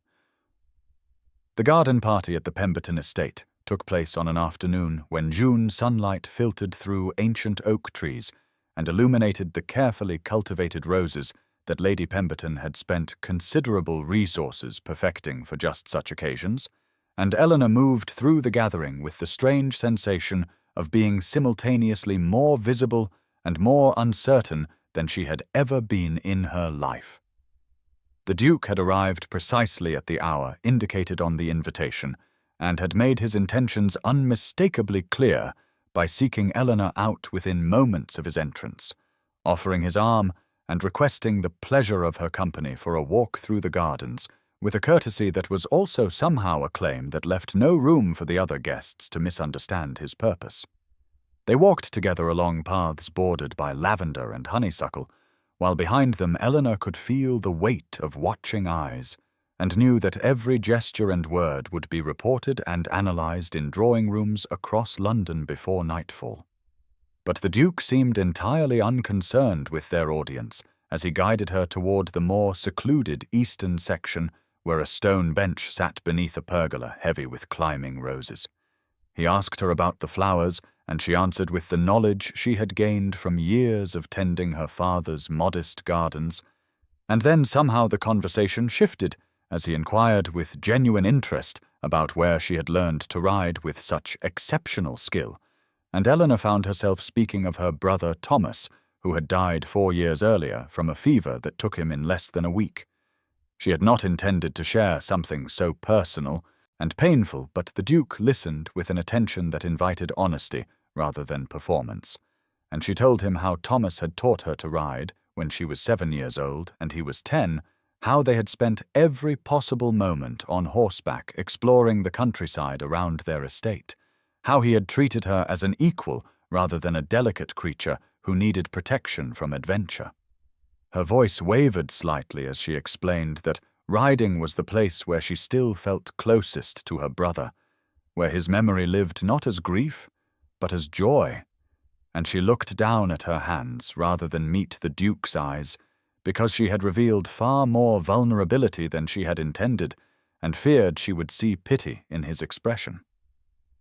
The garden party at the Pemberton estate took place on an afternoon when June sunlight filtered through ancient oak trees and illuminated the carefully cultivated roses that Lady Pemberton had spent considerable resources perfecting for just such occasions, and Eleanor moved through the gathering with the strange sensation of being simultaneously more visible and more uncertain than she had ever been in her life. The Duke had arrived precisely at the hour indicated on the invitation, and had made his intentions unmistakably clear by seeking Eleanor out within moments of his entrance, offering his arm and requesting the pleasure of her company for a walk through the gardens, with a courtesy that was also somehow a claim that left no room for the other guests to misunderstand his purpose. They walked together along paths bordered by lavender and honeysuckle, while behind them Eleanor could feel the weight of watching eyes, and knew that every gesture and word would be reported and analyzed in drawing-rooms across London before nightfall. But the Duke seemed entirely unconcerned with their audience as he guided her toward the more secluded eastern section where a stone bench sat beneath a pergola heavy with climbing roses. He asked her about the flowers, and she answered with the knowledge she had gained from years of tending her father's modest gardens, and then somehow the conversation shifted as he inquired with genuine interest about where she had learned to ride with such exceptional skill, and Eleanor found herself speaking of her brother Thomas, who had died 4 years earlier from a fever that took him in less than a week. She had not intended to share something so personal and painful, but the Duke listened with an attention that invited honesty rather than performance, and she told him how Thomas had taught her to ride when she was 7 years old and he was 10, how they had spent every possible moment on horseback exploring the countryside around their estate, how he had treated her as an equal rather than a delicate creature who needed protection from adventure. Her voice wavered slightly as she explained that riding was the place where she still felt closest to her brother, where his memory lived not as grief, but as joy, and she looked down at her hands rather than meet the Duke's eyes, because she had revealed far more vulnerability than she had intended, and feared she would see pity in his expression.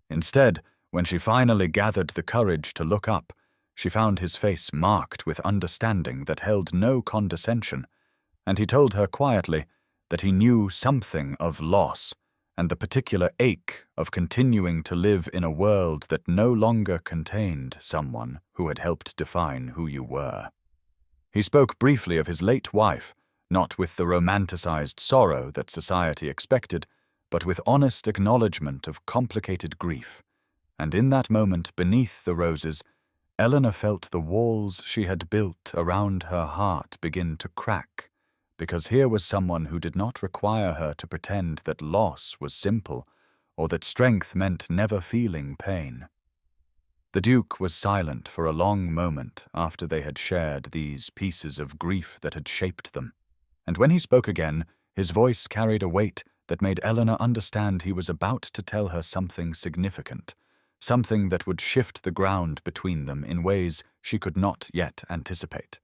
Instead, when she finally gathered the courage to look up, she found his face marked with understanding that held no condescension, and he told her quietly that he knew something of loss and the particular ache of continuing to live in a world that no longer contained someone who had helped define who you were. He spoke briefly of his late wife, not with the romanticized sorrow that society expected, but with honest acknowledgement of complicated grief, and in that moment beneath the roses, Eleanor felt the walls she had built around her heart begin to crack, because here was someone who did not require her to pretend that loss was simple, or that strength meant never feeling pain. The Duke was silent for a long moment after they had shared these pieces of grief that had shaped them, and when he spoke again, his voice carried a weight that made Eleanor understand he was about to tell her something significant, something that would shift the ground between them in ways she could not yet anticipate.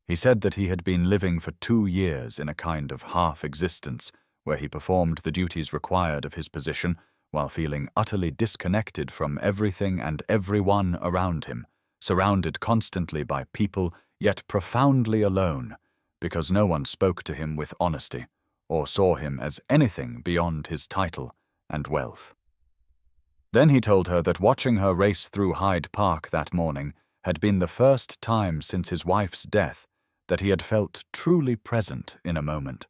He said that he had been living for 2 years in a kind of half-existence, where he performed the duties required of his position while feeling utterly disconnected from everything and everyone around him, surrounded constantly by people, yet profoundly alone, because no one spoke to him with honesty or saw him as anything beyond his title and wealth. Then he told her that watching her race through Hyde Park that morning had been the first time since his wife's death that he had felt truly present in a moment,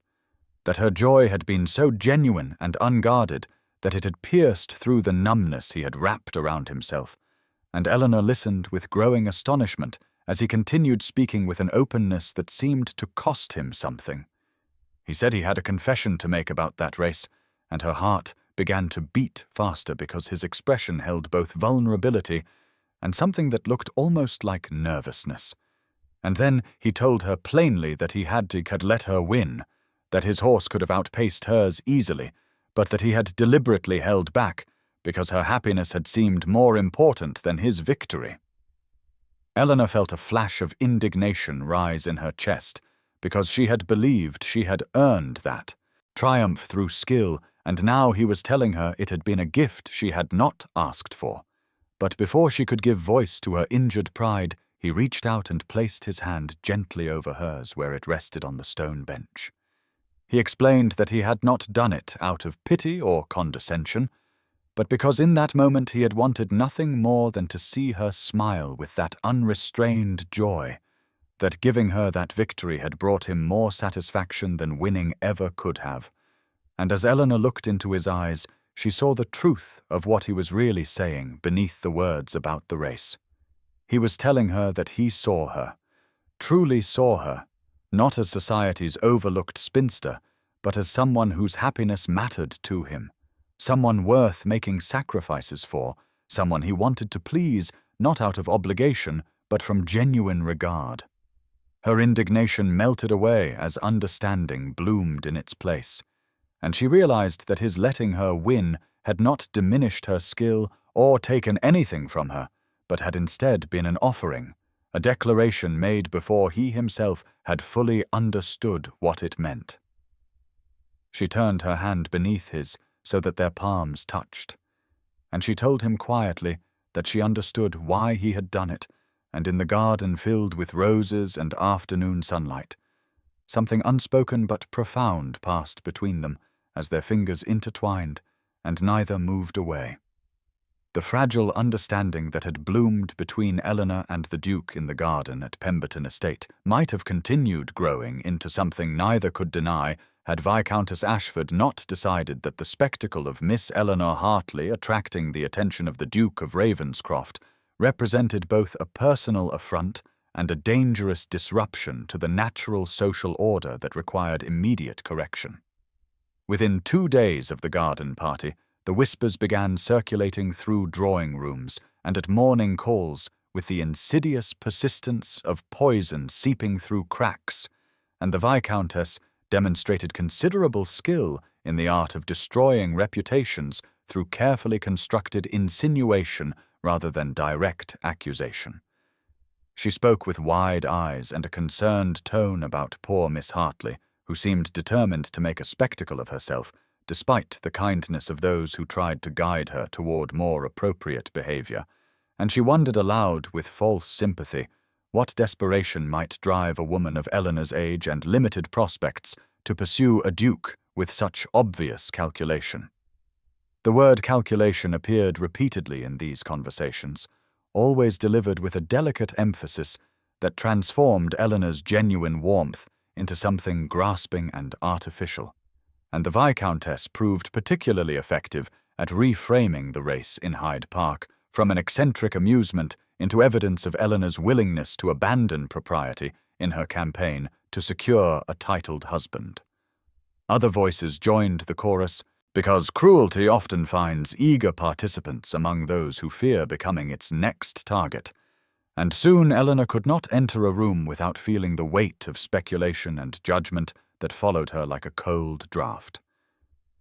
that her joy had been so genuine and unguarded that it had pierced through the numbness he had wrapped around himself, and Eleanor listened with growing astonishment as he continued speaking with an openness that seemed to cost him something. He said he had a confession to make about that race, and her heart began to beat faster because his expression held both vulnerability and something that looked almost like nervousness. And then he told her plainly that he had let her win, that his horse could have outpaced hers easily, but that he had deliberately held back because her happiness had seemed more important than his victory. Eleanor felt a flash of indignation rise in her chest because she had believed she had earned that triumph through skill, and now he was telling her it had been a gift she had not asked for. But before she could give voice to her injured pride, he reached out and placed his hand gently over hers where it rested on the stone bench. He explained that he had not done it out of pity or condescension, but because in that moment he had wanted nothing more than to see her smile with that unrestrained joy, that giving her that victory had brought him more satisfaction than winning ever could have. And as Eleanor looked into his eyes, she saw the truth of what he was really saying beneath the words about the race. He was telling her that he saw her, truly saw her, not as society's overlooked spinster, but as someone whose happiness mattered to him, someone worth making sacrifices for, someone he wanted to please, not out of obligation, but from genuine regard. Her indignation melted away as understanding bloomed in its place, and she realized that his letting her win had not diminished her skill or taken anything from her, but had instead been an offering, a declaration made before he himself had fully understood what it meant. She turned her hand beneath his so that their palms touched, and she told him quietly that she understood why he had done it, and in the garden filled with roses and afternoon sunlight, something unspoken but profound passed between them as their fingers intertwined, and neither moved away. The fragile understanding that had bloomed between Eleanor and the Duke in the garden at Pemberton Estate might have continued growing into something neither could deny had Viscountess Ashford not decided that the spectacle of Miss Eleanor Hartley attracting the attention of the Duke of Ravenscroft represented both a personal affront and a dangerous disruption to the natural social order that required immediate correction. Within 2 days of the garden party, the whispers began circulating through drawing rooms and at morning calls with the insidious persistence of poison seeping through cracks, and the Viscountess demonstrated considerable skill in the art of destroying reputations through carefully constructed insinuation rather than direct accusation. She spoke with wide eyes and a concerned tone about poor Miss Hartley, who seemed determined to make a spectacle of herself, despite the kindness of those who tried to guide her toward more appropriate behavior, and she wondered aloud with false sympathy what desperation might drive a woman of Eleanor's age and limited prospects to pursue a duke with such obvious calculation. The word calculation appeared repeatedly in these conversations, always delivered with a delicate emphasis that transformed Eleanor's genuine warmth into something grasping and artificial, and the Viscountess proved particularly effective at reframing the race in Hyde Park from an eccentric amusement into evidence of Eleanor's willingness to abandon propriety in her campaign to secure a titled husband. Other voices joined the chorus, because cruelty often finds eager participants among those who fear becoming its next target, and soon Eleanor could not enter a room without feeling the weight of speculation and judgment that followed her like a cold draught.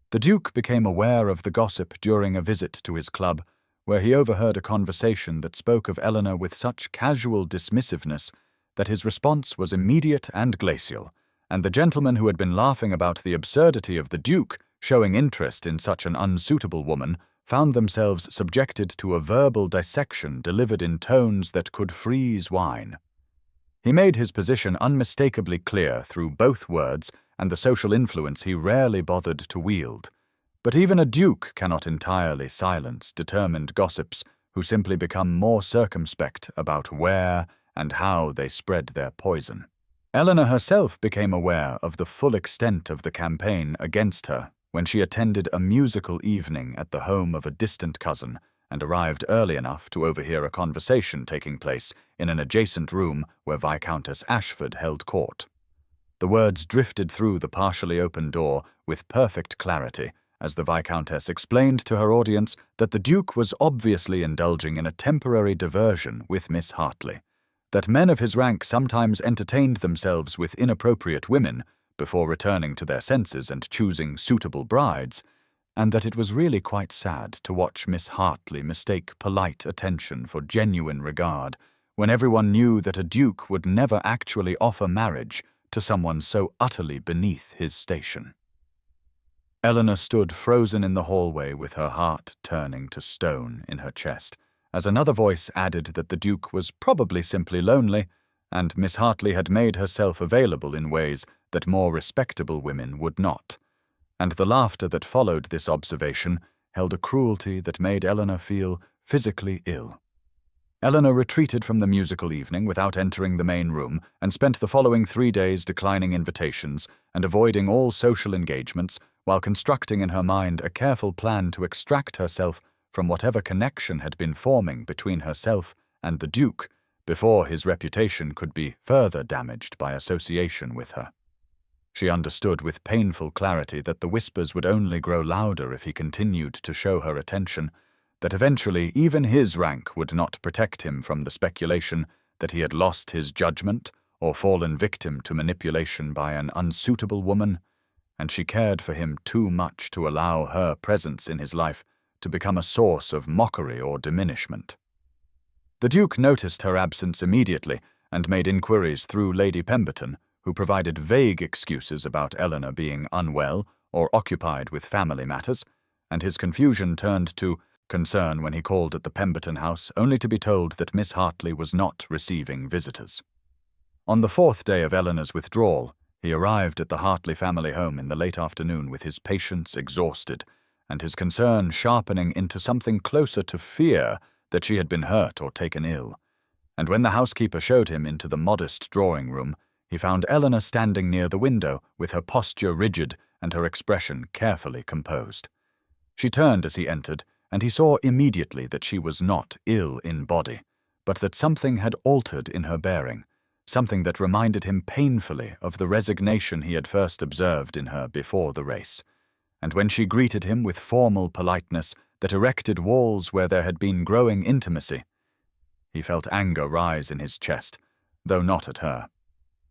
The Duke became aware of the gossip during a visit to his club, where he overheard a conversation that spoke of Eleanor with such casual dismissiveness that his response was immediate and glacial, and the gentlemen who had been laughing about the absurdity of the Duke showing interest in such an unsuitable woman found themselves subjected to a verbal dissection delivered in tones that could freeze wine. He made his position unmistakably clear through both words and the social influence he rarely bothered to wield. But even a duke cannot entirely silence determined gossips who simply become more circumspect about where and how they spread their poison. Eleanor herself became aware of the full extent of the campaign against her when she attended a musical evening at the home of a distant cousin and arrived early enough to overhear a conversation taking place in an adjacent room where Viscountess Ashford held court. The words drifted through the partially open door with perfect clarity as the Viscountess explained to her audience that the Duke was obviously indulging in a temporary diversion with Miss Hartley, that men of his rank sometimes entertained themselves with inappropriate women before returning to their senses and choosing suitable brides, and that it was really quite sad to watch Miss Hartley mistake polite attention for genuine regard when everyone knew that a duke would never actually offer marriage to someone so utterly beneath his station. Eleanor stood frozen in the hallway with her heart turning to stone in her chest, as another voice added that the Duke was probably simply lonely, and Miss Hartley had made herself available in ways that more respectable women would not. And the laughter that followed this observation held a cruelty that made Eleanor feel physically ill. Eleanor retreated from the musical evening without entering the main room and spent the following 3 days declining invitations and avoiding all social engagements while constructing in her mind a careful plan to extract herself from whatever connection had been forming between herself and the Duke before his reputation could be further damaged by association with her. She understood with painful clarity that the whispers would only grow louder if he continued to show her attention, that eventually even his rank would not protect him from the speculation that he had lost his judgment or fallen victim to manipulation by an unsuitable woman, and she cared for him too much to allow her presence in his life to become a source of mockery or diminishment. The Duke noticed her absence immediately and made inquiries through Lady Pemberton, who provided vague excuses about Eleanor being unwell or occupied with family matters, and his confusion turned to concern when he called at the Pemberton house only to be told that Miss Hartley was not receiving visitors. On the 4th day of Eleanor's withdrawal, he arrived at the Hartley family home in the late afternoon with his patience exhausted, and his concern sharpening into something closer to fear that she had been hurt or taken ill. And when the housekeeper showed him into the modest drawing-room, he found Eleanor standing near the window with her posture rigid and her expression carefully composed. She turned as he entered, and he saw immediately that she was not ill in body, but that something had altered in her bearing, something that reminded him painfully of the resignation he had first observed in her before the race. And when she greeted him with formal politeness that erected walls where there had been growing intimacy, he felt anger rise in his chest, though not at her.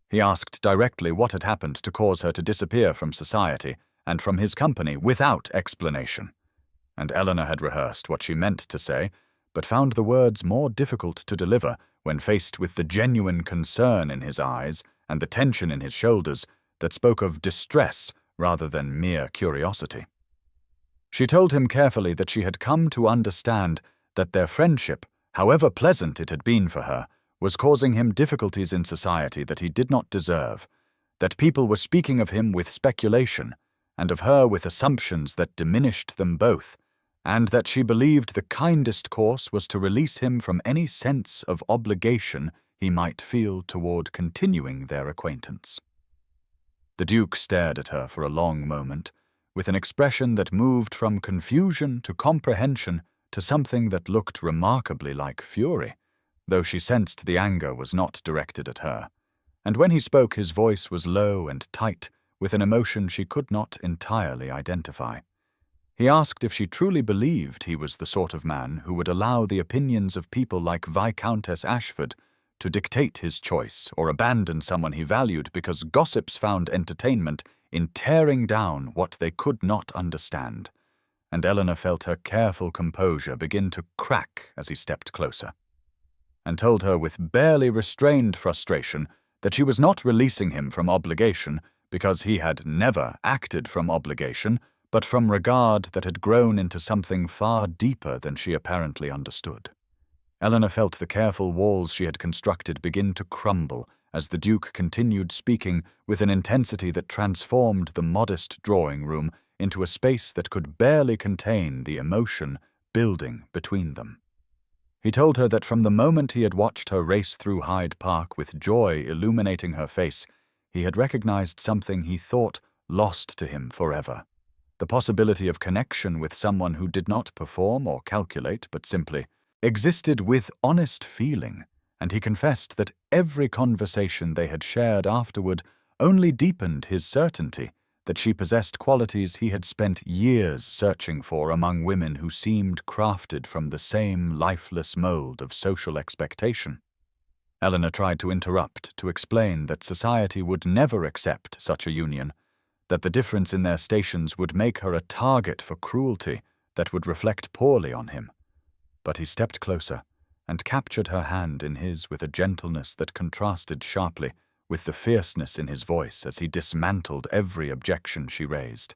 He asked directly what had happened to cause her to disappear from society and from his company without explanation. And Eleanor had rehearsed what she meant to say, but found the words more difficult to deliver when faced with the genuine concern in his eyes and the tension in his shoulders that spoke of distress rather than mere curiosity. She told him carefully that she had come to understand that their friendship, however pleasant it had been for her, was causing him difficulties in society that he did not deserve, that people were speaking of him with speculation, and of her with assumptions that diminished them both, and that she believed the kindest course was to release him from any sense of obligation he might feel toward continuing their acquaintance. The Duke stared at her for a long moment, with an expression that moved from confusion to comprehension to something that looked remarkably like fury, though she sensed the anger was not directed at her, and when he spoke his voice was low and tight, with an emotion she could not entirely identify. He asked if she truly believed he was the sort of man who would allow the opinions of people like Viscountess Ashford to dictate his choice or abandon someone he valued because gossips found entertainment in tearing down what they could not understand, and Eleanor felt her careful composure begin to crack as he stepped closer. and told her with barely restrained frustration that she was not releasing him from obligation because he had never acted from obligation, but from regard that had grown into something far deeper than she apparently understood. Eleanor felt the careful walls she had constructed begin to crumble as the Duke continued speaking with an intensity that transformed the modest drawing room into a space that could barely contain the emotion building between them. He told her that from the moment he had watched her race through Hyde Park with joy illuminating her face, he had recognized something he thought lost to him forever. The possibility of connection with someone who did not perform or calculate, but simply existed with honest feeling, and he confessed that every conversation they had shared afterward only deepened his certainty that she possessed qualities he had spent years searching for among women who seemed crafted from the same lifeless mold of social expectation. Eleanor tried to interrupt, to explain that society would never accept such a union, that the difference in their stations would make her a target for cruelty that would reflect poorly on him. But he stepped closer and captured her hand in his with a gentleness that contrasted sharply with the fierceness in his voice as he dismantled every objection she raised.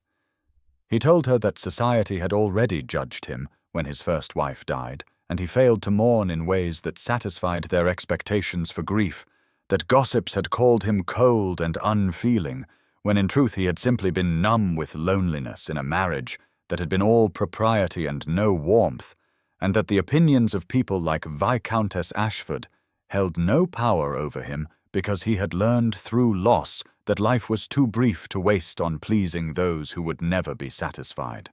He told her that society had already judged him when his first wife died, and he failed to mourn in ways that satisfied their expectations for grief, that gossips had called him cold and unfeeling, when in truth he had simply been numb with loneliness in a marriage that had been all propriety and no warmth, and that the opinions of people like Viscountess Ashford held no power over him because he had learned through loss that life was too brief to waste on pleasing those who would never be satisfied.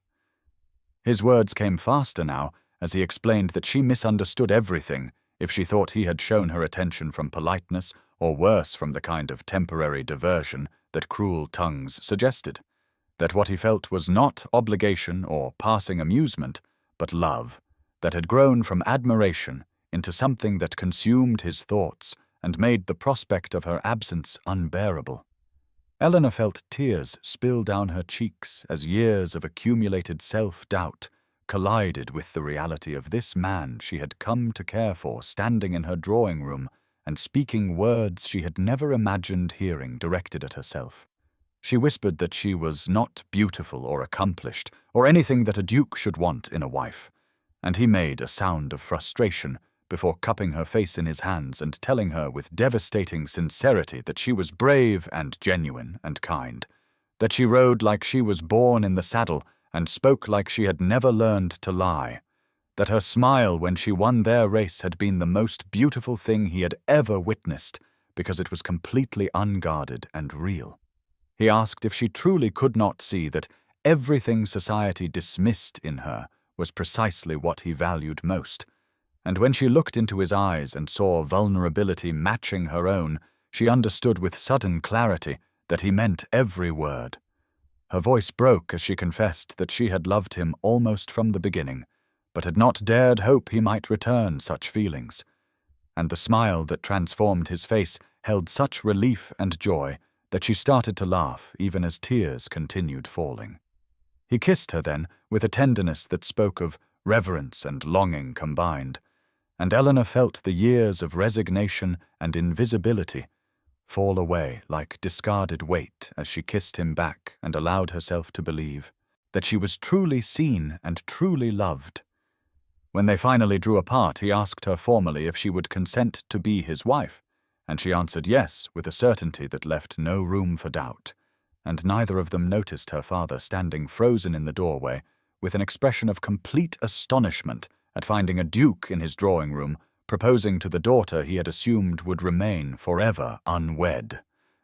His words came faster now as he explained that she misunderstood everything if she thought he had shown her attention from politeness or worse from the kind of temporary diversion that cruel tongues suggested, that what he felt was not obligation or passing amusement, but love, that had grown from admiration into something that consumed his thoughts and made the prospect of her absence unbearable. Eleanor felt tears spill down her cheeks as years of accumulated self-doubt collided with the reality of this man she had come to care for standing in her drawing room and speaking words she had never imagined hearing directed at herself. She whispered that she was not beautiful or accomplished or anything that a duke should want in a wife, and he made a sound of frustration before cupping her face in his hands and telling her with devastating sincerity that she was brave and genuine and kind, that she rode like she was born in the saddle and spoke like she had never learned to lie, that her smile when she won their race had been the most beautiful thing he had ever witnessed because it was completely unguarded and real. He asked if she truly could not see that everything society dismissed in her was precisely what he valued most, and when she looked into his eyes and saw vulnerability matching her own, she understood with sudden clarity that he meant every word. Her voice broke as she confessed that she had loved him almost from the beginning, but had not dared hope he might return such feelings, and the smile that transformed his face held such relief and joy that she started to laugh even as tears continued falling. He kissed her then with a tenderness that spoke of reverence and longing combined, and Eleanor felt the years of resignation and invisibility fall away like discarded weight as she kissed him back and allowed herself to believe that she was truly seen and truly loved. When they finally drew apart, he asked her formally if she would consent to be his wife, and she answered yes with a certainty that left no room for doubt, and neither of them noticed her father standing frozen in the doorway with an expression of complete astonishment at finding a duke in his drawing room proposing to the daughter he had assumed would remain forever unwed.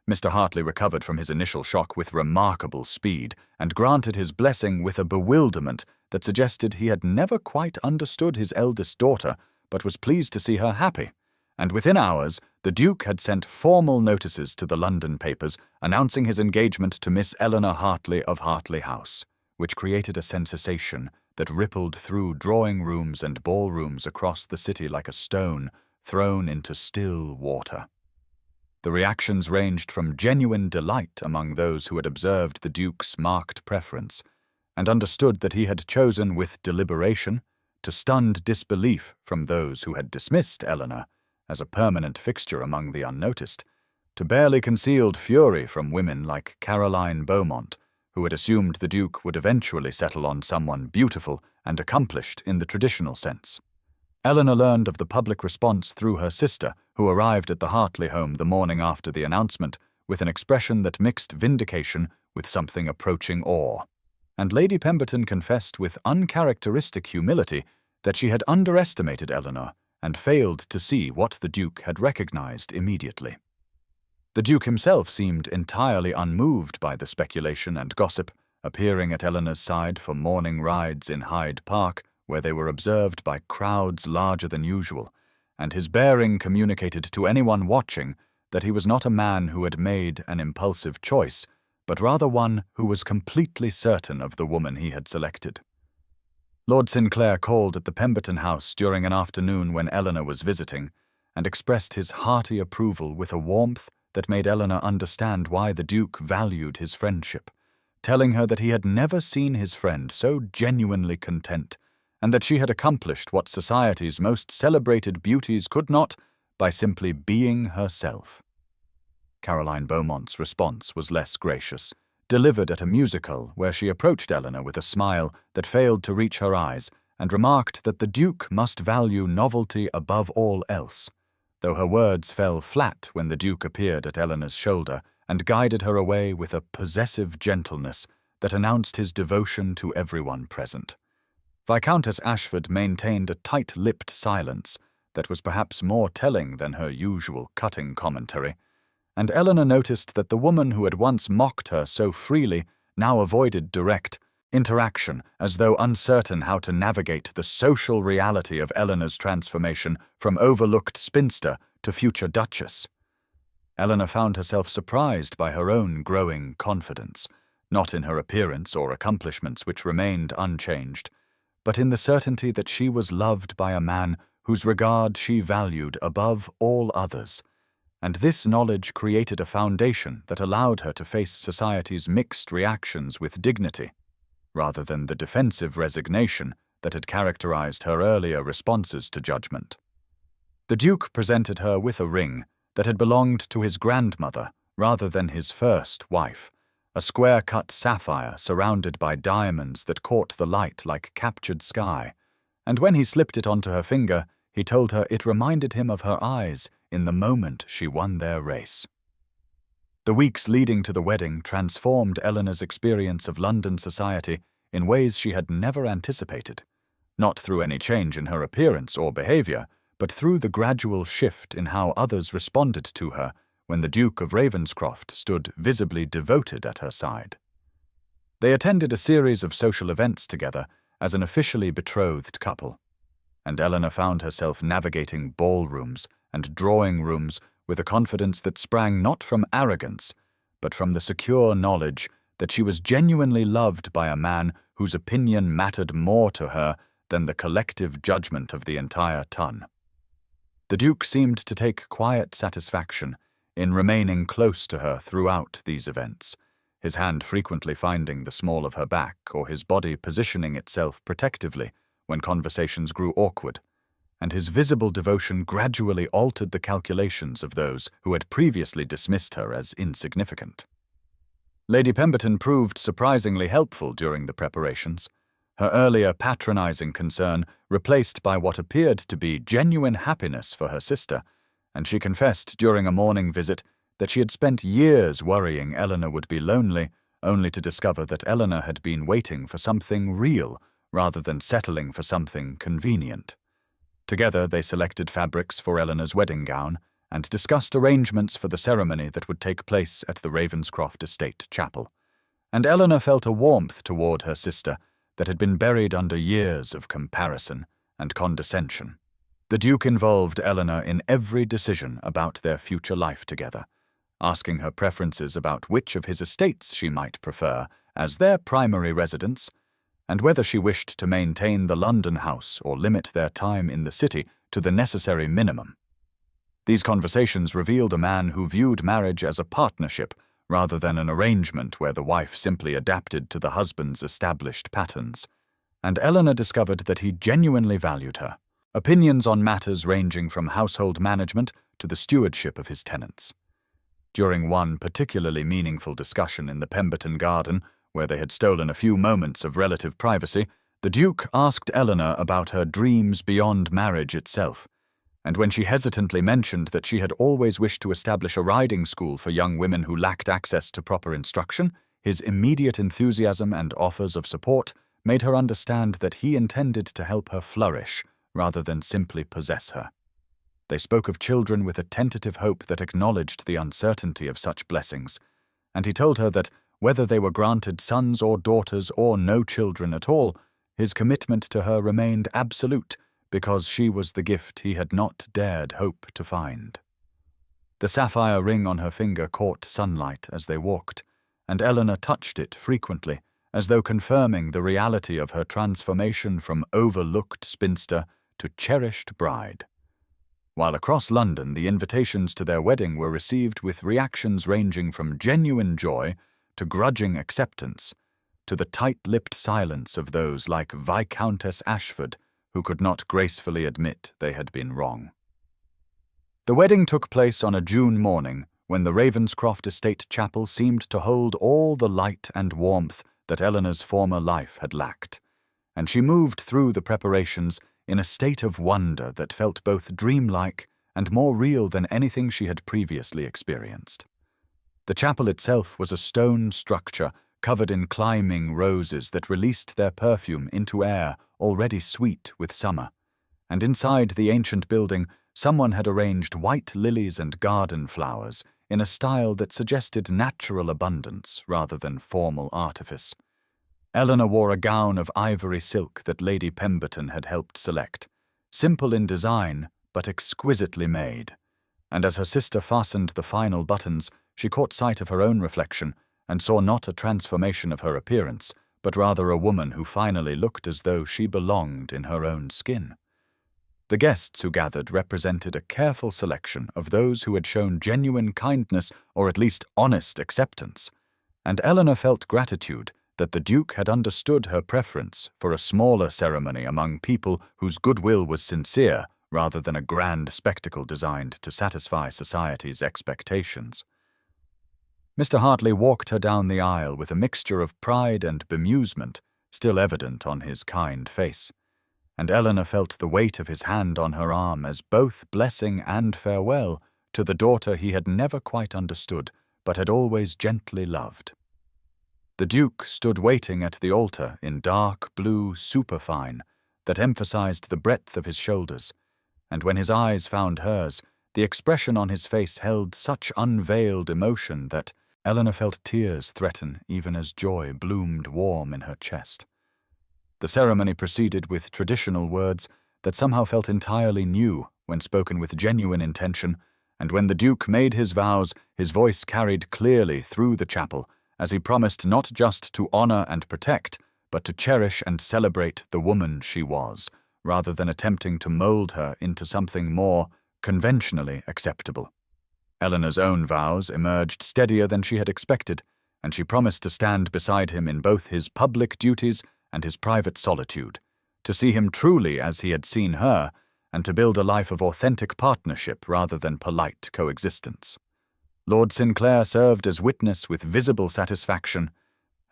Mr. Hartley recovered from his initial shock with remarkable speed and granted his blessing with a bewilderment that suggested he had never quite understood his eldest daughter but was pleased to see her happy, and within hours the Duke had sent formal notices to the London papers announcing his engagement to Miss Eleanor Hartley of Hartley House, which created a sensation that rippled through drawing rooms and ballrooms across the city like a stone thrown into still water. The reactions ranged from genuine delight among those who had observed the Duke's marked preference and understood that he had chosen with deliberation, to stunned disbelief from those who had dismissed Eleanor as a permanent fixture among the unnoticed, to barely concealed fury from women like Caroline Beaumont, who had assumed the Duke would eventually settle on someone beautiful and accomplished in the traditional sense. Eleanor learned of the public response through her sister, who arrived at the Hartley home the morning after the announcement with an expression that mixed vindication with something approaching awe. And Lady Pemberton confessed with uncharacteristic humility that she had underestimated Eleanor and failed to see what the Duke had recognized immediately. The Duke himself seemed entirely unmoved by the speculation and gossip, appearing at Eleanor's side for morning rides in Hyde Park, where they were observed by crowds larger than usual, and his bearing communicated to anyone watching that he was not a man who had made an impulsive choice, but rather one who was completely certain of the woman he had selected. Lord Sinclair called at the Pemberton house during an afternoon when Eleanor was visiting, and expressed his hearty approval with a warmth that made Eleanor understand why the Duke valued his friendship, telling her that he had never seen his friend so genuinely content, and that she had accomplished what society's most celebrated beauties could not by simply being herself. Caroline Beaumont's response was less gracious, delivered at a musical where she approached Eleanor with a smile that failed to reach her eyes and remarked that the Duke must value novelty above all else, though her words fell flat when the Duke appeared at Eleanor's shoulder and guided her away with a possessive gentleness that announced his devotion to everyone present. Viscountess Ashford maintained a tight-lipped silence that was perhaps more telling than her usual cutting commentary, and Eleanor noticed that the woman who had once mocked her so freely now avoided direct interaction, as though uncertain how to navigate the social reality of Eleanor's transformation from overlooked spinster to future duchess. Eleanor found herself surprised by her own growing confidence, not in her appearance or accomplishments which remained unchanged, but in the certainty that she was loved by a man whose regard she valued above all others, and this knowledge created a foundation that allowed her to face society's mixed reactions with dignity, rather than the defensive resignation that had characterized her earlier responses to judgment. The Duke presented her with a ring that had belonged to his grandmother rather than his first wife, a square-cut sapphire surrounded by diamonds that caught the light like captured sky, and when he slipped it onto her finger, he told her it reminded him of her eyes in the moment she won their race. The weeks leading to the wedding transformed Eleanor's experience of London society in ways she had never anticipated, not through any change in her appearance or behavior, but through the gradual shift in how others responded to her when the Duke of Ravenscroft stood visibly devoted at her side. They attended a series of social events together as an officially betrothed couple, and Eleanor found herself navigating ballrooms and drawing rooms with a confidence that sprang not from arrogance, but from the secure knowledge that she was genuinely loved by a man whose opinion mattered more to her than the collective judgment of the entire ton. The Duke seemed to take quiet satisfaction in remaining close to her throughout these events, his hand frequently finding the small of her back or his body positioning itself protectively when conversations grew awkward, and his visible devotion gradually altered the calculations of those who had previously dismissed her as insignificant. Lady Pemberton proved surprisingly helpful during the preparations, her earlier patronizing concern replaced by what appeared to be genuine happiness for her sister, and she confessed during a morning visit that she had spent years worrying Eleanor would be lonely, only to discover that Eleanor had been waiting for something real rather than settling for something convenient. Together they selected fabrics for Eleanor's wedding gown and discussed arrangements for the ceremony that would take place at the Ravenscroft Estate Chapel, and Eleanor felt a warmth toward her sister that had been buried under years of comparison and condescension. The Duke involved Eleanor in every decision about their future life together, asking her preferences about which of his estates she might prefer as their primary residence, and whether she wished to maintain the London house or limit their time in the city to the necessary minimum. These conversations revealed a man who viewed marriage as a partnership rather than an arrangement where the wife simply adapted to the husband's established patterns, and Eleanor discovered that he genuinely valued her, opinions on matters ranging from household management to the stewardship of his tenants. During one particularly meaningful discussion in the Pemberton garden, where they had stolen a few moments of relative privacy, the Duke asked Eleanor about her dreams beyond marriage itself, and when she hesitantly mentioned that she had always wished to establish a riding school for young women who lacked access to proper instruction, his immediate enthusiasm and offers of support made her understand that he intended to help her flourish rather than simply possess her. They spoke of children with a tentative hope that acknowledged the uncertainty of such blessings, and he told her that, whether they were granted sons or daughters or no children at all, his commitment to her remained absolute because she was the gift he had not dared hope to find. The sapphire ring on her finger caught sunlight as they walked, and Eleanor touched it frequently, as though confirming the reality of her transformation from overlooked spinster to cherished bride. While across London the invitations to their wedding were received with reactions ranging from genuine joy to grudging acceptance, to the tight-lipped silence of those like Viscountess Ashford, who could not gracefully admit they had been wrong. The wedding took place on a June morning when the Ravenscroft estate chapel seemed to hold all the light and warmth that Eleanor's former life had lacked, and she moved through the preparations in a state of wonder that felt both dreamlike and more real than anything she had previously experienced. The chapel itself was a stone structure covered in climbing roses that released their perfume into air already sweet with summer, and inside the ancient building someone had arranged white lilies and garden flowers in a style that suggested natural abundance rather than formal artifice. Eleanor wore a gown of ivory silk that Lady Pemberton had helped select, simple in design but exquisitely made, and as her sister fastened the final buttons, she caught sight of her own reflection and saw not a transformation of her appearance, but rather a woman who finally looked as though she belonged in her own skin. The guests who gathered represented a careful selection of those who had shown genuine kindness or at least honest acceptance, and Eleanor felt gratitude that the Duke had understood her preference for a smaller ceremony among people whose goodwill was sincere rather than a grand spectacle designed to satisfy society's expectations. Mr. Hartley walked her down the aisle with a mixture of pride and bemusement still evident on his kind face, and Eleanor felt the weight of his hand on her arm as both blessing and farewell to the daughter he had never quite understood but had always gently loved. The Duke stood waiting at the altar in dark blue superfine that emphasized the breadth of his shoulders, and when his eyes found hers, the expression on his face held such unveiled emotion that Eleanor felt tears threaten even as joy bloomed warm in her chest. The ceremony proceeded with traditional words that somehow felt entirely new when spoken with genuine intention, and when the Duke made his vows, his voice carried clearly through the chapel, as he promised not just to honor and protect, but to cherish and celebrate the woman she was, rather than attempting to mold her into something more conventionally acceptable. Eleanor's own vows emerged steadier than she had expected, and she promised to stand beside him in both his public duties and his private solitude, to see him truly as he had seen her, and to build a life of authentic partnership rather than polite coexistence. Lord Sinclair served as witness with visible satisfaction,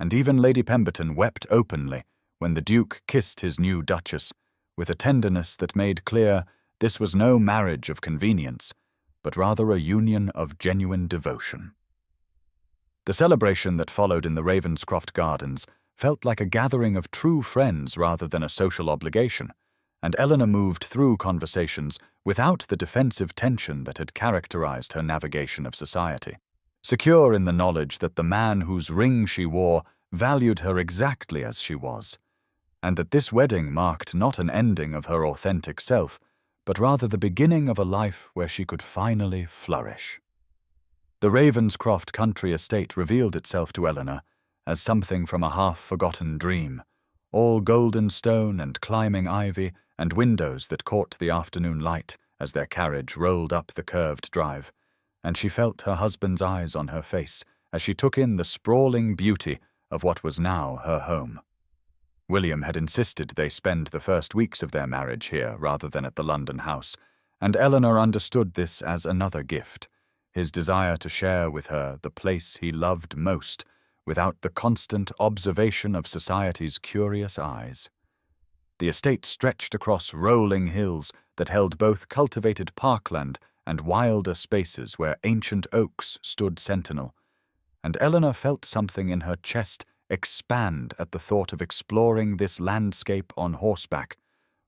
and even Lady Pemberton wept openly when the Duke kissed his new Duchess, with a tenderness that made clear this was no marriage of convenience, but rather a union of genuine devotion. The celebration that followed in the Ravenscroft gardens felt like a gathering of true friends rather than a social obligation, and Eleanor moved through conversations without the defensive tension that had characterized her navigation of society, secure in the knowledge that the man whose ring she wore valued her exactly as she was, and that this wedding marked not an ending of her authentic self, but rather the beginning of a life where she could finally flourish. The Ravenscroft country estate revealed itself to Eleanor as something from a half-forgotten dream, all golden stone and climbing ivy and windows that caught the afternoon light as their carriage rolled up the curved drive, and she felt her husband's eyes on her face as she took in the sprawling beauty of what was now her home. William had insisted they spend the first weeks of their marriage here rather than at the London house, and Eleanor understood this as another gift, his desire to share with her the place he loved most, without the constant observation of society's curious eyes. The estate stretched across rolling hills that held both cultivated parkland and wilder spaces where ancient oaks stood sentinel, and Eleanor felt something in her chest expand at the thought of exploring this landscape on horseback,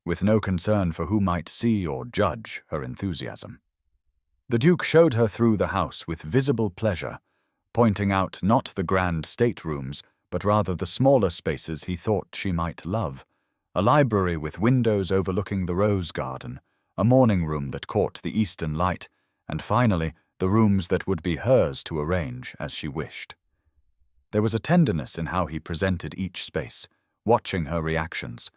with no concern for who might see or judge her enthusiasm. The Duke showed her through the house with visible pleasure, pointing out not the grand staterooms, but rather the smaller spaces he thought she might love, a library with windows overlooking the rose garden, a morning room that caught the eastern light, and finally the rooms that would be hers to arrange as she wished. There was a tenderness in how he presented each space, watching her reactions,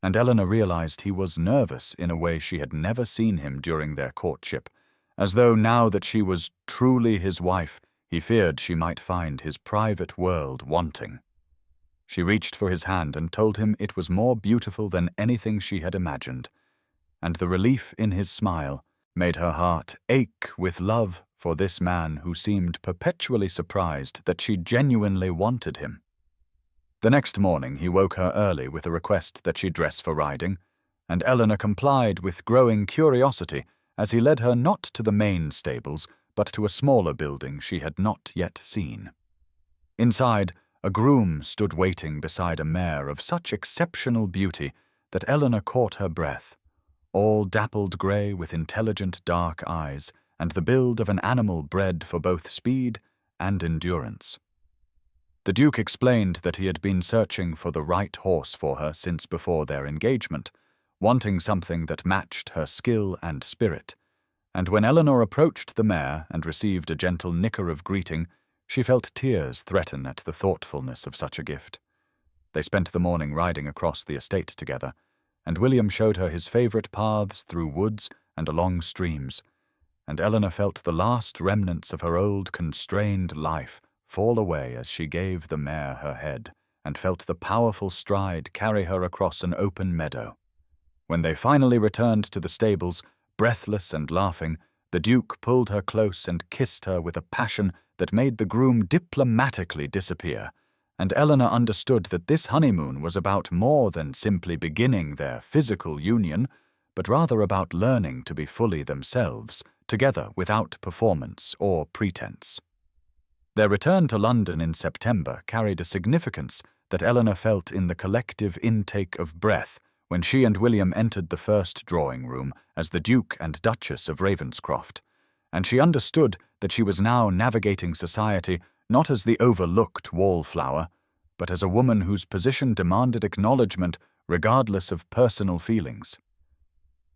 and Eleanor realized he was nervous in a way she had never seen him during their courtship, as though now that she was truly his wife, he feared she might find his private world wanting. She reached for his hand and told him it was more beautiful than anything she had imagined, and the relief in his smile made her heart ache with love for this man who seemed perpetually surprised that she genuinely wanted him. The next morning he woke her early with a request that she dress for riding, and Eleanor complied with growing curiosity as he led her not to the main stables, but to a smaller building she had not yet seen. Inside, a groom stood waiting beside a mare of such exceptional beauty that Eleanor caught her breath, all dappled grey with intelligent dark eyes and the build of an animal bred for both speed and endurance. The Duke explained that he had been searching for the right horse for her since before their engagement, wanting something that matched her skill and spirit, and when Eleanor approached the mare and received a gentle nicker of greeting, she felt tears threaten at the thoughtfulness of such a gift. They spent the morning riding across the estate together, and William showed her his favourite paths through woods and along streams, and Eleanor felt the last remnants of her old constrained life fall away as she gave the mare her head and felt the powerful stride carry her across an open meadow. When they finally returned to the stables, breathless and laughing, the Duke pulled her close and kissed her with a passion that made the groom diplomatically disappear, and Eleanor understood that this honeymoon was about more than simply beginning their physical union, but rather about learning to be fully themselves, together without performance or pretense. Their return to London in September carried a significance that Eleanor felt in the collective intake of breath when she and William entered the first drawing-room as the Duke and Duchess of Ravenscroft, and she understood that she was now navigating society not as the overlooked wallflower, but as a woman whose position demanded acknowledgement regardless of personal feelings.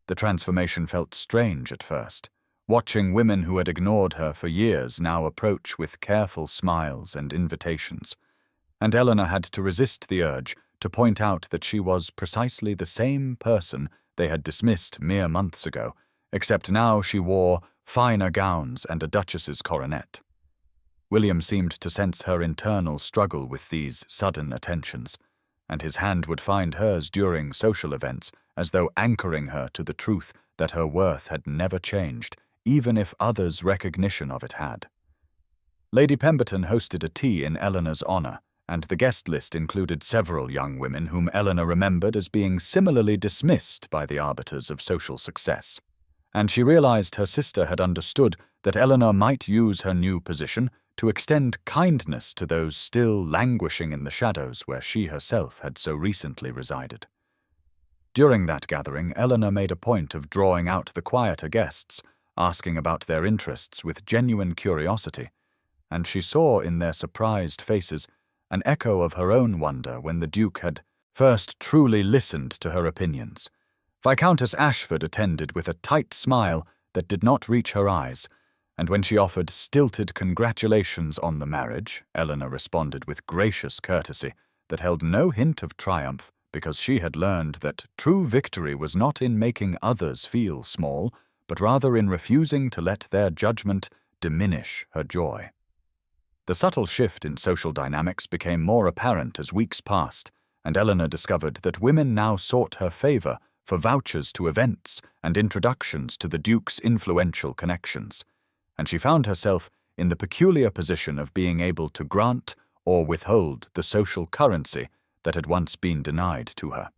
The transformation felt strange at first, watching women who had ignored her for years now approach with careful smiles and invitations, and Eleanor had to resist the urge to point out that she was precisely the same person they had dismissed mere months ago, except now she wore finer gowns and a duchess's coronet. William seemed to sense her internal struggle with these sudden attentions, and his hand would find hers during social events as though anchoring her to the truth that her worth had never changed, even if others' recognition of it had. Lady Pemberton hosted a tea in Eleanor's honour, and the guest list included several young women whom Eleanor remembered as being similarly dismissed by the arbiters of social success. And she realized her sister had understood that Eleanor might use her new position to extend kindness to those still languishing in the shadows where she herself had so recently resided. During that gathering, Eleanor made a point of drawing out the quieter guests, asking about their interests with genuine curiosity, and she saw in their surprised faces an echo of her own wonder when the Duke had first truly listened to her opinions. Viscountess Ashford attended with a tight smile that did not reach her eyes, and when she offered stilted congratulations on the marriage, Eleanor responded with gracious courtesy that held no hint of triumph, because she had learned that true victory was not in making others feel small, but rather in refusing to let their judgment diminish her joy. The subtle shift in social dynamics became more apparent as weeks passed, and Eleanor discovered that women now sought her favor for vouchers to events and introductions to the Duke's influential connections, and she found herself in the peculiar position of being able to grant or withhold the social currency that had once been denied to her.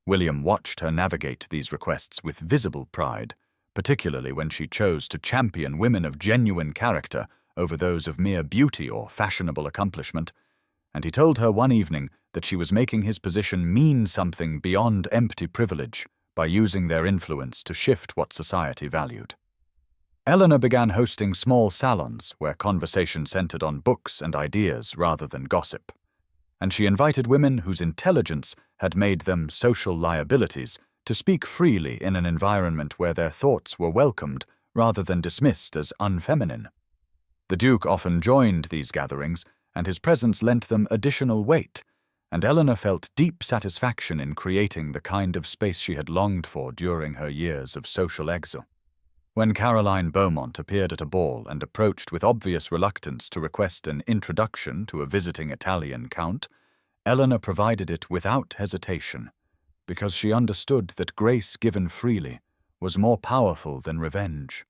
William watched her navigate these requests with visible pride, particularly when she chose to champion women of genuine character over those of mere beauty or fashionable accomplishment, and he told her one evening that she was making his position mean something beyond empty privilege by using their influence to shift what society valued. Eleanor began hosting small salons where conversation centered on books and ideas rather than gossip, and she invited women whose intelligence had made them social liabilities to speak freely in an environment where their thoughts were welcomed rather than dismissed as unfeminine. The Duke often joined these gatherings, and his presence lent them additional weight, and Eleanor felt deep satisfaction in creating the kind of space she had longed for during her years of social exile. When Caroline Beaumont appeared at a ball and approached with obvious reluctance to request an introduction to a visiting Italian count, Eleanor provided it without hesitation, because she understood that grace given freely was more powerful than revenge.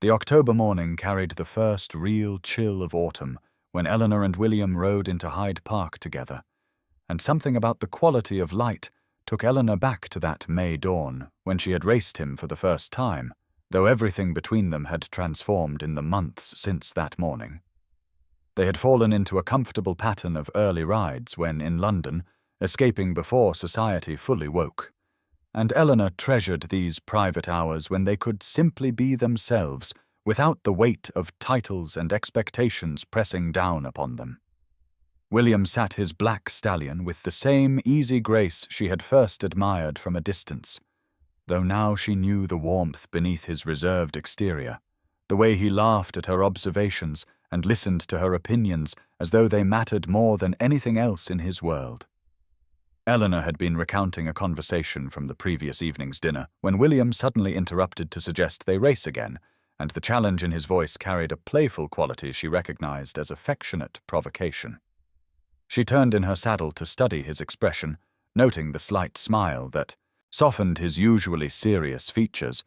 The October morning carried the first real chill of autumn when Eleanor and William rode into Hyde Park together, and something about the quality of light took Eleanor back to that May dawn when she had raced him for the first time, though everything between them had transformed in the months since that morning. They had fallen into a comfortable pattern of early rides when in London, escaping before society fully woke, and Eleanor treasured these private hours when they could simply be themselves without the weight of titles and expectations pressing down upon them. William sat his black stallion with the same easy grace she had first admired from a distance, though now she knew the warmth beneath his reserved exterior, the way he laughed at her observations and listened to her opinions as though they mattered more than anything else in his world. Eleanor had been recounting a conversation from the previous evening's dinner when William suddenly interrupted to suggest they race again, and the challenge in his voice carried a playful quality she recognized as affectionate provocation. She turned in her saddle to study his expression, noting the slight smile that softened his usually serious features,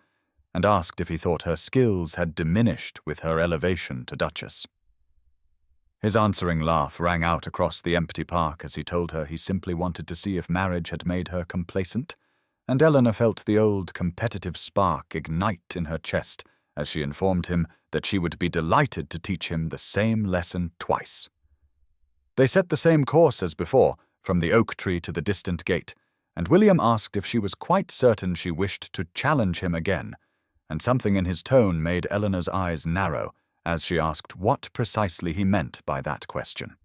and asked if he thought her skills had diminished with her elevation to Duchess. His answering laugh rang out across the empty park as he told her he simply wanted to see if marriage had made her complacent, and Eleanor felt the old competitive spark ignite in her chest as she informed him that she would be delighted to teach him the same lesson twice. They set the same course as before, from the oak tree to the distant gate, and William asked if she was quite certain she wished to challenge him again, and something in his tone made Eleanor's eyes narrow as she asked what precisely he meant by that question.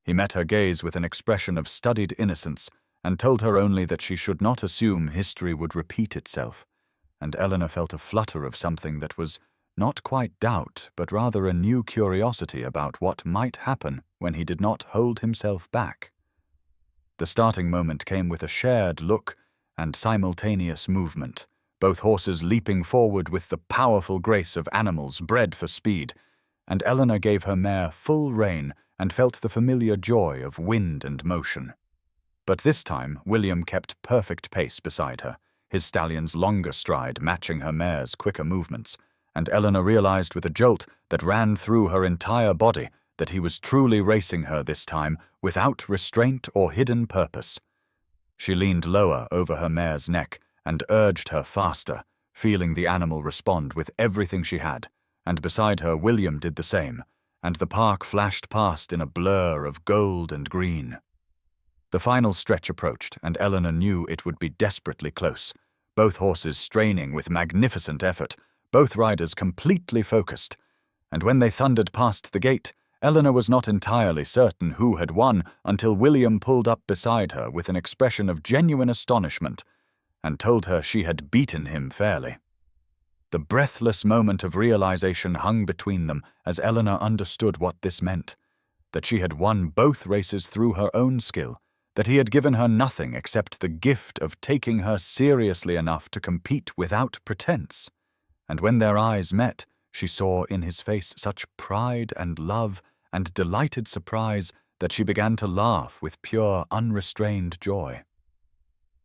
He met her gaze with an expression of studied innocence and told her only that she should not assume history would repeat itself, and Eleanor felt a flutter of something that was not quite doubt, but rather a new curiosity about what might happen when he did not hold himself back. The starting moment came with a shared look and simultaneous movement, both horses leaping forward with the powerful grace of animals bred for speed, and Eleanor gave her mare full rein and felt the familiar joy of wind and motion. But this time William kept perfect pace beside her, his stallion's longer stride matching her mare's quicker movements, and Eleanor realized with a jolt that ran through her entire body that he was truly racing her this time without restraint or hidden purpose. She leaned lower over her mare's neck and urged her faster, feeling the animal respond with everything she had, and beside her William did the same, and the park flashed past in a blur of gold and green. The final stretch approached, and Eleanor knew it would be desperately close, both horses straining with magnificent effort, both riders completely focused, and when they thundered past the gate, Eleanor was not entirely certain who had won until William pulled up beside her with an expression of genuine astonishment and told her she had beaten him fairly. The breathless moment of realization hung between them as Eleanor understood what this meant, that she had won both races through her own skill, that he had given her nothing except the gift of taking her seriously enough to compete without pretense. And when their eyes met, she saw in his face such pride and love and delighted surprise that she began to laugh with pure, unrestrained joy.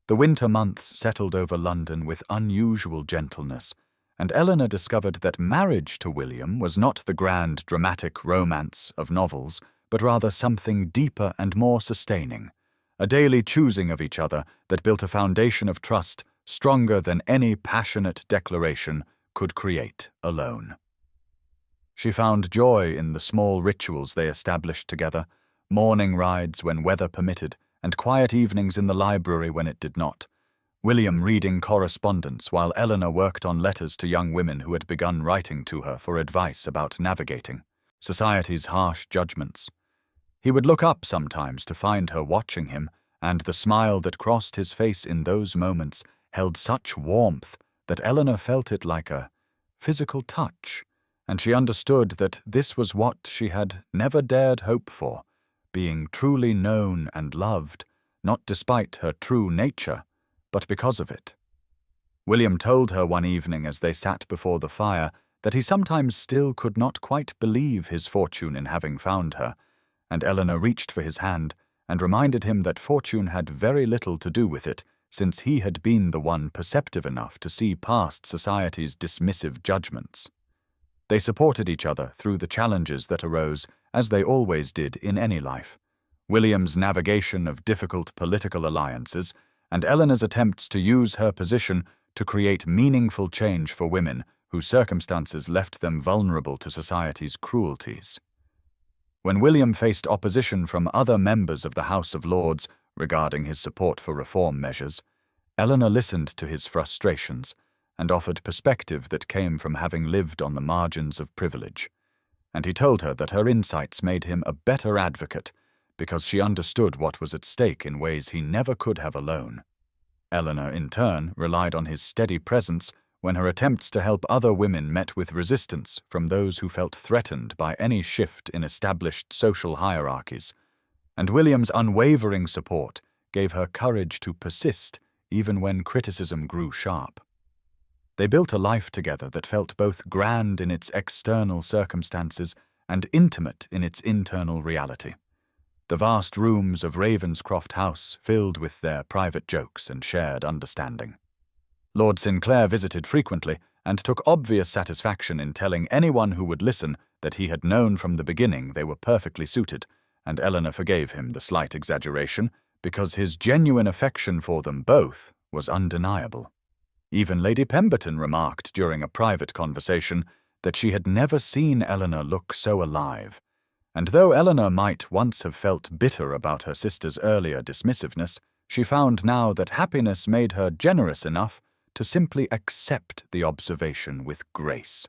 The winter months settled over London with unusual gentleness, and Eleanor discovered that marriage to William was not the grand, dramatic romance of novels, but rather something deeper and more sustaining, a daily choosing of each other that built a foundation of trust stronger than any passionate declaration could create alone. She found joy in the small rituals they established together, morning rides when weather permitted, and quiet evenings in the library when it did not. William reading correspondence while Eleanor worked on letters to young women who had begun writing to her for advice about navigating society's harsh judgments. He would look up sometimes to find her watching him, and the smile that crossed his face in those moments held such warmth that Eleanor felt it like a physical touch, and she understood that this was what she had never dared hope for, being truly known and loved, not despite her true nature, but because of it. William told her one evening as they sat before the fire that he sometimes still could not quite believe his fortune in having found her, and Eleanor reached for his hand and reminded him that fortune had very little to do with it, since he had been the one perceptive enough to see past society's dismissive judgments. They supported each other through the challenges that arose, as they always did in any life. William's navigation of difficult political alliances, and Eleanor's attempts to use her position to create meaningful change for women whose circumstances left them vulnerable to society's cruelties. When William faced opposition from other members of the House of Lords regarding his support for reform measures, Eleanor listened to his frustrations and offered perspective that came from having lived on the margins of privilege. And he told her that her insights made him a better advocate because she understood what was at stake in ways he never could have alone. Eleanor, in turn, relied on his steady presence when her attempts to help other women met with resistance from those who felt threatened by any shift in established social hierarchies, and William's unwavering support gave her courage to persist even when criticism grew sharp. They built a life together that felt both grand in its external circumstances and intimate in its internal reality. The vast rooms of Ravenscroft House filled with their private jokes and shared understanding. Lord Sinclair visited frequently and took obvious satisfaction in telling anyone who would listen that he had known from the beginning they were perfectly suited, and Eleanor forgave him the slight exaggeration because his genuine affection for them both was undeniable. Even Lady Pemberton remarked during a private conversation that she had never seen Eleanor look so alive, and though Eleanor might once have felt bitter about her sister's earlier dismissiveness, she found now that happiness made her generous enough to simply accept the observation with grace.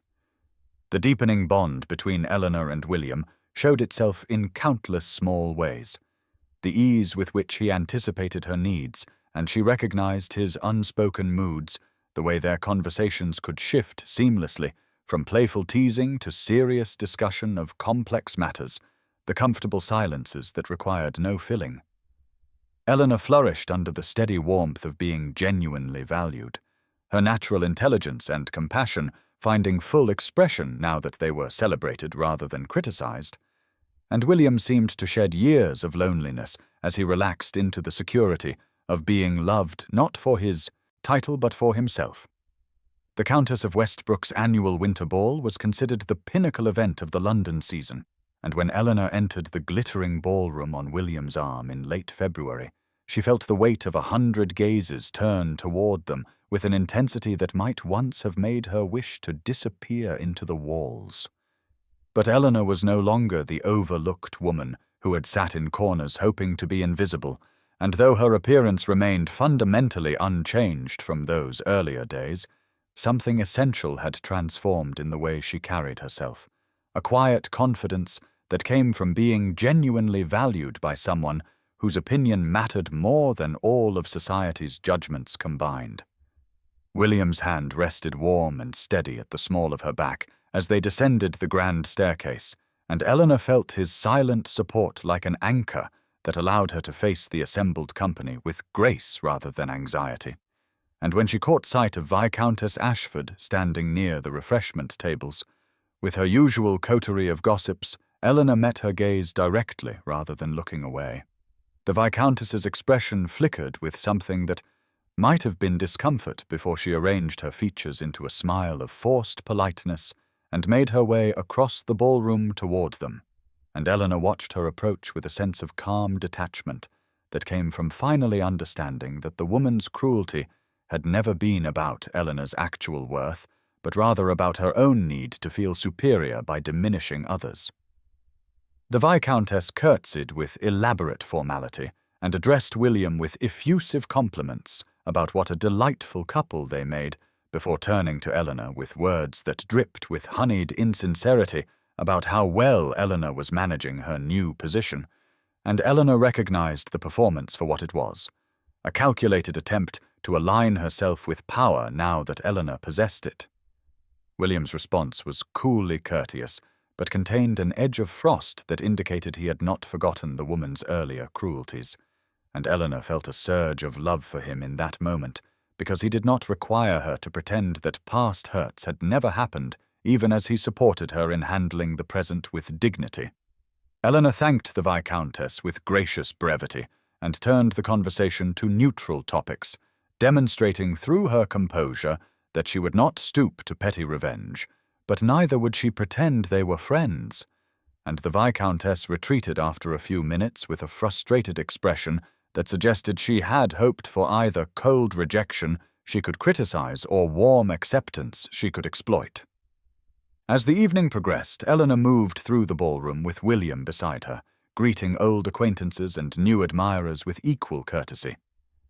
The deepening bond between Eleanor and William showed itself in countless small ways. The ease with which he anticipated her needs, and she recognized his unspoken moods, the way their conversations could shift seamlessly from playful teasing to serious discussion of complex matters, the comfortable silences that required no filling. Eleanor flourished under the steady warmth of being genuinely valued, her natural intelligence and compassion finding full expression now that they were celebrated rather than criticized. And William seemed to shed years of loneliness as he relaxed into the security of being loved not for his title but for himself. The Countess of Westbrook's annual winter ball was considered the pinnacle event of the London season, and when Eleanor entered the glittering ballroom on William's arm in late February, she felt the weight of 100 gazes turn toward them with an intensity that might once have made her wish to disappear into the walls. But Eleanor was no longer the overlooked woman who had sat in corners hoping to be invisible, and though her appearance remained fundamentally unchanged from those earlier days, something essential had transformed in the way she carried herself, a quiet confidence that came from being genuinely valued by someone whose opinion mattered more than all of society's judgments combined. William's hand rested warm and steady at the small of her back as they descended the grand staircase, and Eleanor felt his silent support like an anchor that allowed her to face the assembled company with grace rather than anxiety. And when she caught sight of Viscountess Ashford standing near the refreshment tables, With her usual coterie of gossips, Eleanor met her gaze directly rather than looking away. The Viscountess's expression flickered with something that might have been discomfort before she arranged her features into a smile of forced politeness and made her way across the ballroom toward them, and Eleanor watched her approach with a sense of calm detachment that came from finally understanding that the woman's cruelty had never been about Eleanor's actual worth, but rather about her own need to feel superior by diminishing others. The Viscountess curtsied with elaborate formality and addressed William with effusive compliments about what a delightful couple they made, before turning to Eleanor with words that dripped with honeyed insincerity about how well Eleanor was managing her new position, and Eleanor recognized the performance for what it was, a calculated attempt to align herself with power now that Eleanor possessed it. William's response was coolly courteous, but contained an edge of frost that indicated he had not forgotten the woman's earlier cruelties, and Eleanor felt a surge of love for him in that moment, because he did not require her to pretend that past hurts had never happened, even as he supported her in handling the present with dignity. Eleanor thanked the Viscountess with gracious brevity and turned the conversation to neutral topics, demonstrating through her composure that she would not stoop to petty revenge, but neither would she pretend they were friends, and the Viscountess retreated after a few minutes with a frustrated expression that suggested she had hoped for either cold rejection she could criticize or warm acceptance she could exploit. As the evening progressed, Eleanor moved through the ballroom with William beside her, greeting old acquaintances and new admirers with equal courtesy,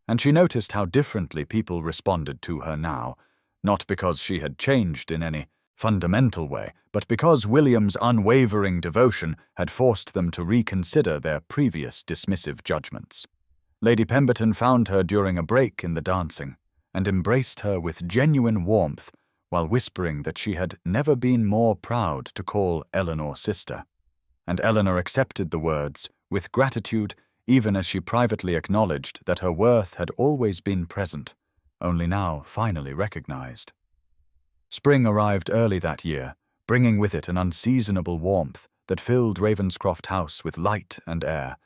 and she noticed how differently people responded to her now, not because she had changed in any fundamental way, but because William's unwavering devotion had forced them to reconsider their previous dismissive judgments. Lady Pemberton found her during a break in the dancing, and embraced her with genuine warmth while whispering that she had never been more proud to call Eleanor sister. And Eleanor accepted the words with gratitude, even as she privately acknowledged that her worth had always been present, only now finally recognized. Spring arrived early that year, bringing with it an unseasonable warmth that filled Ravenscroft House with light and air,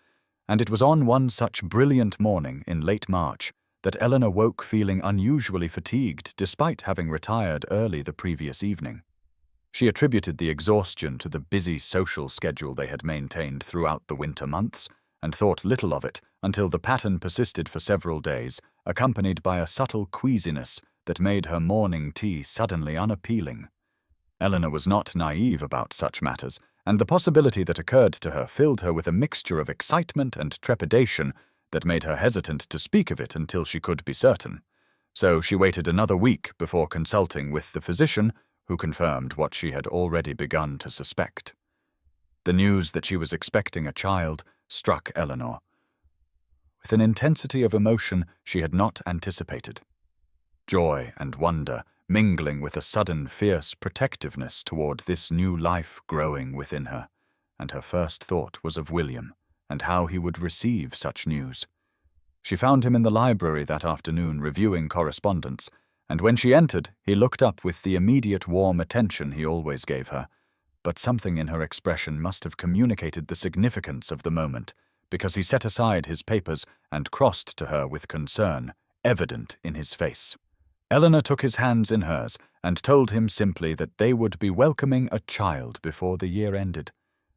and it was on one such brilliant morning in late March that Eleanor woke feeling unusually fatigued despite having retired early the previous evening. She attributed the exhaustion to the busy social schedule they had maintained throughout the winter months, and thought little of it until the pattern persisted for several days, accompanied by a subtle queasiness that made her morning tea suddenly unappealing. Eleanor was not naive about such matters, and the possibility that occurred to her filled her with a mixture of excitement and trepidation that made her hesitant to speak of it until she could be certain. So she waited another week before consulting with the physician, who confirmed what she had already begun to suspect. The news that she was expecting a child struck Eleanor with an intensity of emotion she had not anticipated. Joy and wonder mingling with a sudden fierce protectiveness toward this new life growing within her, and her first thought was of William and how he would receive such news. She found him in the library that afternoon reviewing correspondence, and when she entered, he looked up with the immediate warm attention he always gave her, but something in her expression must have communicated the significance of the moment, because he set aside his papers and crossed to her with concern, evident in his face. Eleanor took his hands in hers and told him simply that they would be welcoming a child before the year ended,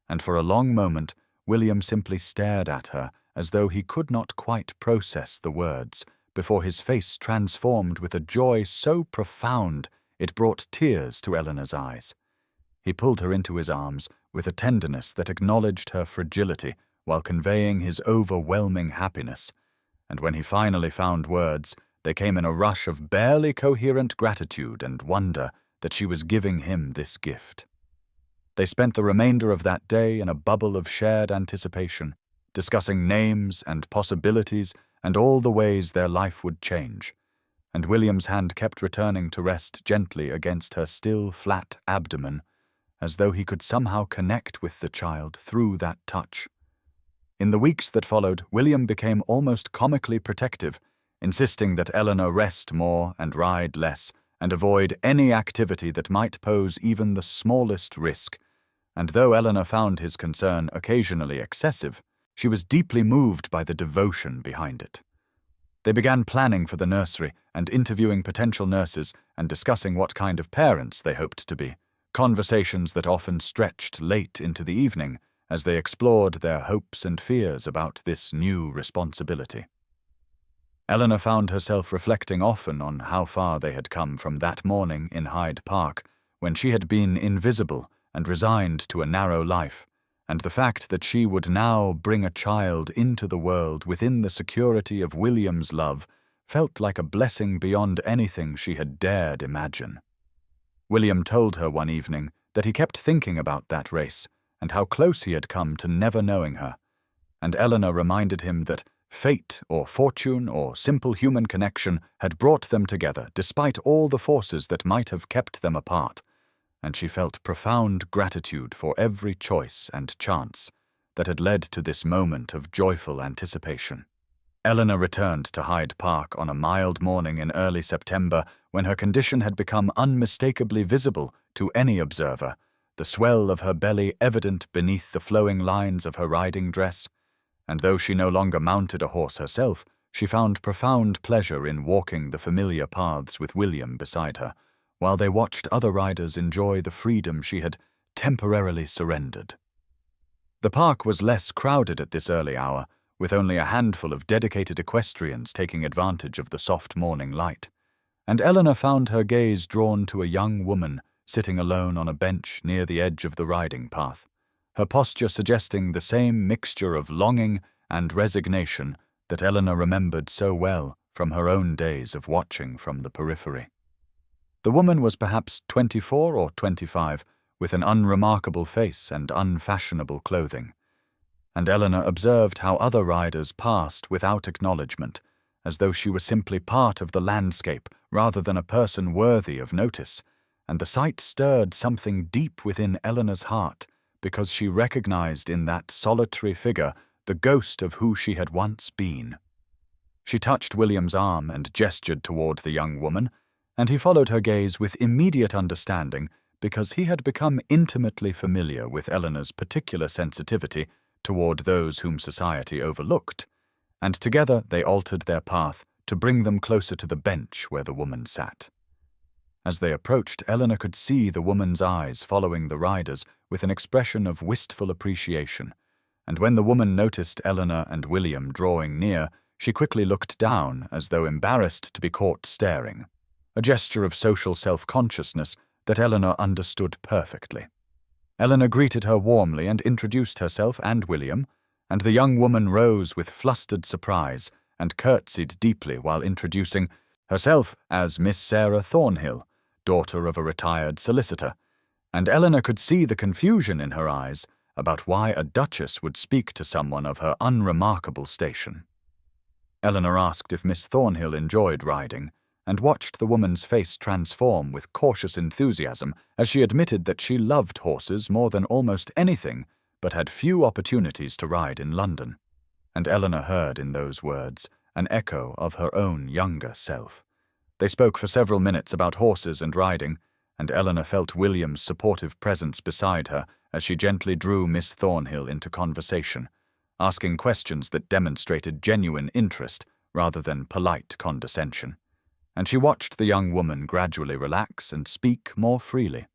and for a long moment William simply stared at her as though he could not quite process the words, before his face transformed with a joy so profound it brought tears to Eleanor's eyes. He pulled her into his arms with a tenderness that acknowledged her fragility while conveying his overwhelming happiness, and when he finally found words, they came in a rush of barely coherent gratitude and wonder that she was giving him this gift. They spent the remainder of that day in a bubble of shared anticipation, discussing names and possibilities and all the ways their life would change, and William's hand kept returning to rest gently against her still flat abdomen, as though he could somehow connect with the child through that touch. In the weeks that followed, William became almost comically protective, insisting that Eleanor rest more and ride less, and avoid any activity that might pose even the smallest risk, and though Eleanor found his concern occasionally excessive, she was deeply moved by the devotion behind it. They began planning for the nursery and interviewing potential nurses and discussing what kind of parents they hoped to be, conversations that often stretched late into the evening as they explored their hopes and fears about this new responsibility. Eleanor found herself reflecting often on how far they had come from that morning in Hyde Park when she had been invisible and resigned to a narrow life, and the fact that she would now bring a child into the world within the security of William's love felt like a blessing beyond anything she had dared imagine. William told her one evening that he kept thinking about that race and how close he had come to never knowing her, and Eleanor reminded him that fate or fortune or simple human connection had brought them together despite all the forces that might have kept them apart, and she felt profound gratitude for every choice and chance that had led to this moment of joyful anticipation. Eleanor returned to Hyde Park on a mild morning in early September when her condition had become unmistakably visible to any observer, the swell of her belly evident beneath the flowing lines of her riding dress, and though she no longer mounted a horse herself, she found profound pleasure in walking the familiar paths with William beside her, while they watched other riders enjoy the freedom she had temporarily surrendered. The park was less crowded at this early hour, with only a handful of dedicated equestrians taking advantage of the soft morning light, and Eleanor found her gaze drawn to a young woman sitting alone on a bench near the edge of the riding path, her posture suggesting the same mixture of longing and resignation that Eleanor remembered so well from her own days of watching from the periphery. The woman was perhaps 24 or 25, with an unremarkable face and unfashionable clothing, and Eleanor observed how other riders passed without acknowledgement, as though she were simply part of the landscape rather than a person worthy of notice, and the sight stirred something deep within Eleanor's heart because she recognized in that solitary figure the ghost of who she had once been. She touched William's arm and gestured toward the young woman, and he followed her gaze with immediate understanding because he had become intimately familiar with Eleanor's particular sensitivity toward those whom society overlooked, and together they altered their path to bring them closer to the bench where the woman sat. As they approached, Eleanor could see the woman's eyes following the riders with an expression of wistful appreciation, and when the woman noticed Eleanor and William drawing near, she quickly looked down as though embarrassed to be caught staring, a gesture of social self-consciousness that Eleanor understood perfectly. Eleanor greeted her warmly and introduced herself and William, and the young woman rose with flustered surprise and curtsied deeply while introducing herself as Miss Sarah Thornhill, daughter of a retired solicitor, and Eleanor could see the confusion in her eyes about why a duchess would speak to someone of her unremarkable station. Eleanor asked if Miss Thornhill enjoyed riding, and watched the woman's face transform with cautious enthusiasm as she admitted that she loved horses more than almost anything, but had few opportunities to ride in London. And Eleanor heard in those words an echo of her own younger self. They spoke for several minutes about horses and riding, and Eleanor felt William's supportive presence beside her as she gently drew Miss Thornhill into conversation, asking questions that demonstrated genuine interest rather than polite condescension. And she watched the young woman gradually relax and speak more freely.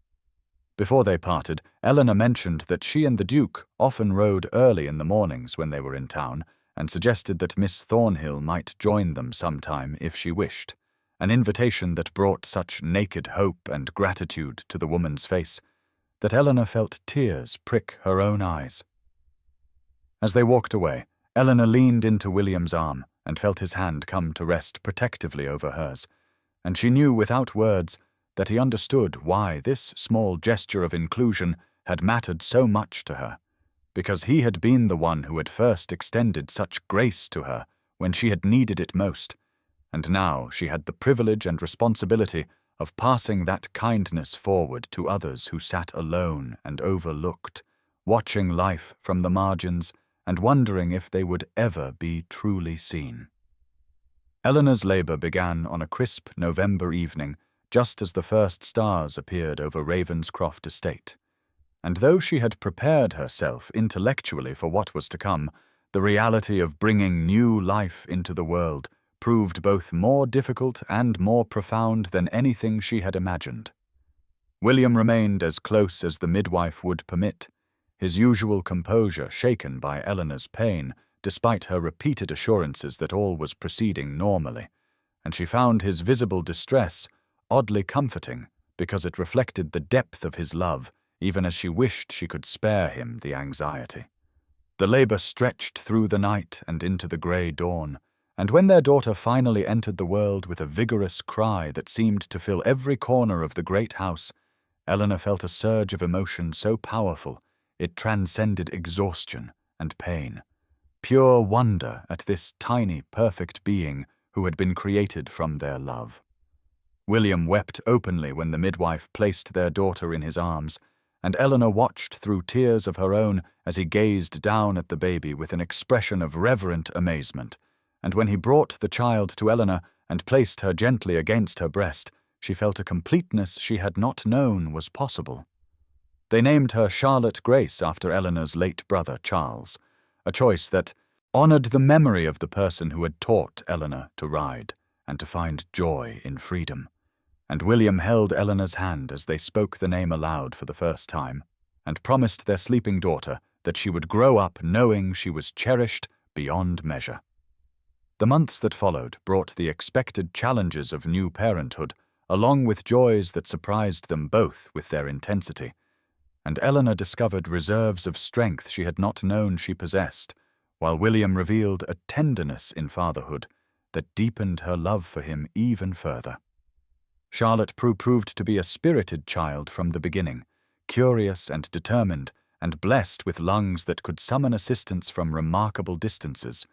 Before they parted, Eleanor mentioned that she and the Duke often rode early in the mornings when they were in town, and suggested that Miss Thornhill might join them sometime if she wished, an invitation that brought such naked hope and gratitude to the woman's face that Eleanor felt tears prick her own eyes. As they walked away, Eleanor leaned into William's arm and felt his hand come to rest protectively over hers, and she knew without words that he understood why this small gesture of inclusion had mattered so much to her, because he had been the one who had first extended such grace to her when she had needed it most, and now she had the privilege and responsibility of passing that kindness forward to others who sat alone and overlooked, watching life from the margins and wondering if they would ever be truly seen. Eleanor's labor began on a crisp November evening just as the first stars appeared over Ravenscroft estate. And though she had prepared herself intellectually for what was to come, the reality of bringing new life into the world proved both more difficult and more profound than anything she had imagined. William remained as close as the midwife would permit, his usual composure shaken by Eleanor's pain, despite her repeated assurances that all was proceeding normally, and she found his visible distress oddly comforting because it reflected the depth of his love, even as she wished she could spare him the anxiety. The labor stretched through the night and into the grey dawn, and when their daughter finally entered the world with a vigorous cry that seemed to fill every corner of the great house, Eleanor felt a surge of emotion so powerful it transcended exhaustion and pain. Pure wonder at this tiny, perfect being who had been created from their love. William wept openly when the midwife placed their daughter in his arms, and Eleanor watched through tears of her own as he gazed down at the baby with an expression of reverent amazement. And when he brought the child to Eleanor and placed her gently against her breast, she felt a completeness she had not known was possible. They named her Charlotte Grace after Eleanor's late brother Charles, a choice that honored the memory of the person who had taught Eleanor to ride and to find joy in freedom. And William held Eleanor's hand as they spoke the name aloud for the first time, and promised their sleeping daughter that she would grow up knowing she was cherished beyond measure. The months that followed brought the expected challenges of new parenthood, along with joys that surprised them both with their intensity, and Eleanor discovered reserves of strength she had not known she possessed, while William revealed a tenderness in fatherhood that deepened her love for him even further. Charlotte proved to be a spirited child from the beginning, curious and determined, and blessed with lungs that could summon assistance from remarkable distances,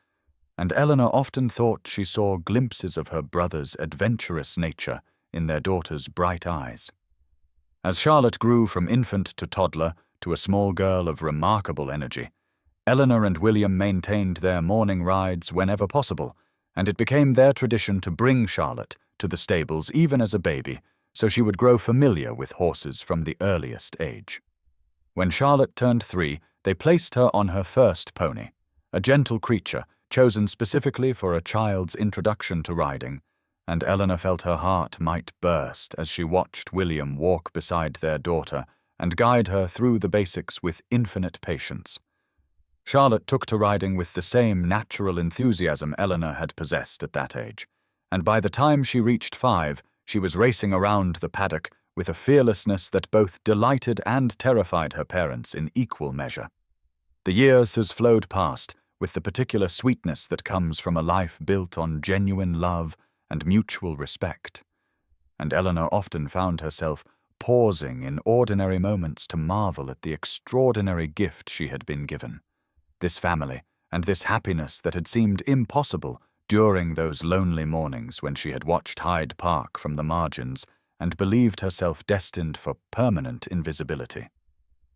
and Eleanor often thought she saw glimpses of her brother's adventurous nature in their daughter's bright eyes. As Charlotte grew from infant to toddler to a small girl of remarkable energy, Eleanor and William maintained their morning rides whenever possible, and it became their tradition to bring Charlotte to the stables even as a baby, so she would grow familiar with horses from the earliest age. When Charlotte turned 3, they placed her on her first pony, a gentle creature chosen specifically for a child's introduction to riding, and Eleanor felt her heart might burst as she watched William walk beside their daughter and guide her through the basics with infinite patience. Charlotte took to riding with the same natural enthusiasm Eleanor had possessed at that age, and by the time she reached 5, she was racing around the paddock with a fearlessness that both delighted and terrified her parents in equal measure. The years has flowed past with the particular sweetness that comes from a life built on genuine love and mutual respect, and Eleanor often found herself pausing in ordinary moments to marvel at the extraordinary gift she had been given. This family, and this happiness that had seemed impossible during those lonely mornings when she had watched Hyde Park from the margins and believed herself destined for permanent invisibility.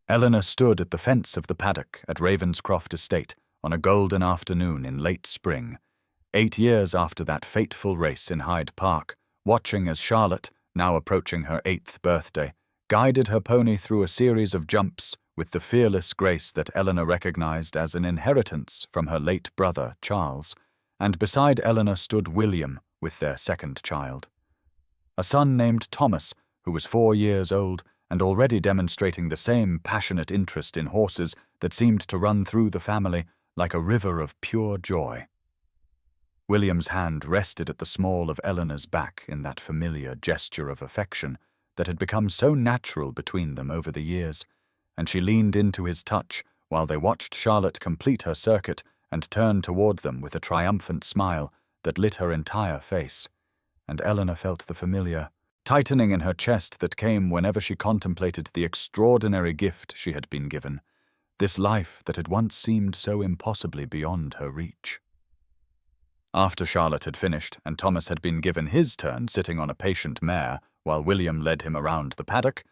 Eleanor stood at the fence of the paddock at Ravenscroft estate on a golden afternoon in late spring, 8 years after that fateful race in Hyde Park, watching as Charlotte, now approaching her 8th birthday, guided her pony through a series of jumps with the fearless grace that Eleanor recognized as an inheritance from her late brother, Charles, and beside Eleanor stood William with their second child. A son named Thomas, who was 4 years old and already demonstrating the same passionate interest in horses that seemed to run through the family like a river of pure joy. William's hand rested at the small of Eleanor's back in that familiar gesture of affection that had become so natural between them over the years, and she leaned into his touch while they watched Charlotte complete her circuit and turn toward them with a triumphant smile that lit her entire face, and Eleanor felt the familiar tightening in her chest that came whenever she contemplated the extraordinary gift she had been given, this life that had once seemed so impossibly beyond her reach. After Charlotte had finished and Thomas had been given his turn sitting on a patient mare while William led him around the paddock,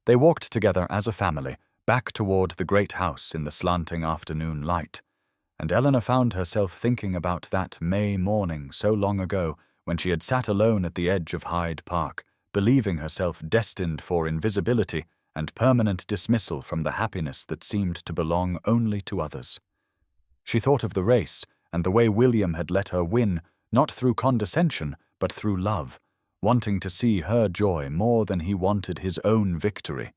they walked together as a family back toward the great house in the slanting afternoon light, and Eleanor found herself thinking about that May morning so long ago when she had sat alone at the edge of Hyde Park, believing herself destined for invisibility and permanent dismissal from the happiness that seemed to belong only to others. She thought of the race and the way William had let her win, not through condescension, but through love, wanting to see her joy more than he wanted his own victory,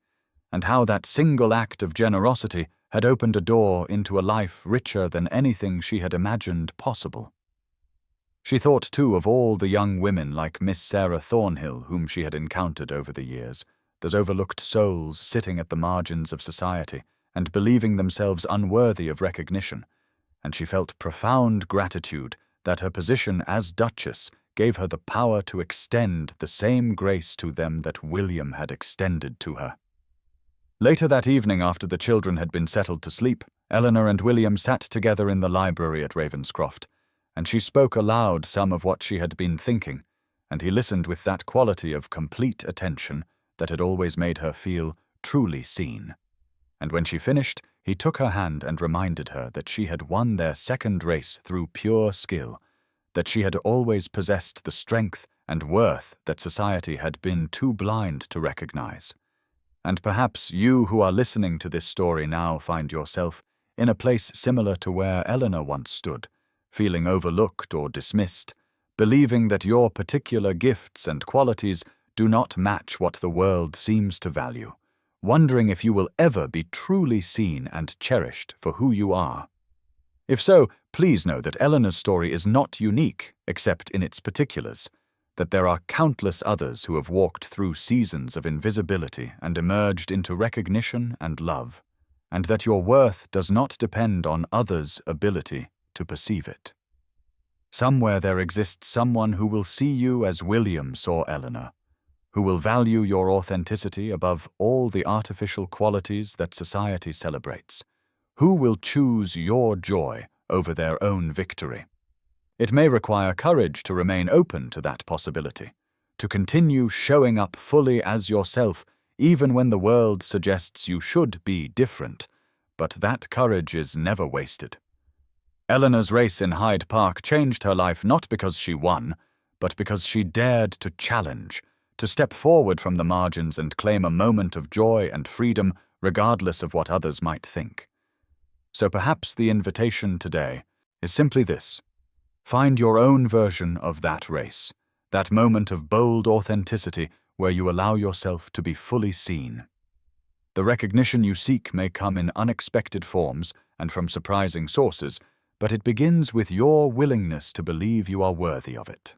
and how that single act of generosity had opened a door into a life richer than anything she had imagined possible. She thought, too, of all the young women like Miss Sarah Thornhill whom she had encountered over the years, those overlooked souls sitting at the margins of society and believing themselves unworthy of recognition, and she felt profound gratitude that her position as Duchess gave her the power to extend the same grace to them that William had extended to her. Later that evening, after the children had been settled to sleep, Eleanor and William sat together in the library at Ravenscroft, and she spoke aloud some of what she had been thinking, and he listened with that quality of complete attention that had always made her feel truly seen. And when she finished, he took her hand and reminded her that she had won their second race through pure skill, that she had always possessed the strength and worth that society had been too blind to recognize. And perhaps you who are listening to this story now find yourself in a place similar to where Eleanor once stood, feeling overlooked or dismissed, believing that your particular gifts and qualities do not match what the world seems to value, wondering if you will ever be truly seen and cherished for who you are. If so, please know that Eleanor's story is not unique except in its particulars, that there are countless others who have walked through seasons of invisibility and emerged into recognition and love, and that your worth does not depend on others' ability to perceive it. Somewhere there exists someone who will see you as William saw Eleanor, who will value your authenticity above all the artificial qualities that society celebrates, who will choose your joy over their own victory. It may require courage to remain open to that possibility, to continue showing up fully as yourself even when the world suggests you should be different, but that courage is never wasted. Eleanor's race in Hyde Park changed her life not because she won, but because she dared to challenge, to step forward from the margins and claim a moment of joy and freedom regardless of what others might think. So perhaps the invitation today is simply this: find your own version of that race, that moment of bold authenticity where you allow yourself to be fully seen. The recognition you seek may come in unexpected forms and from surprising sources, but it begins with your willingness to believe you are worthy of it.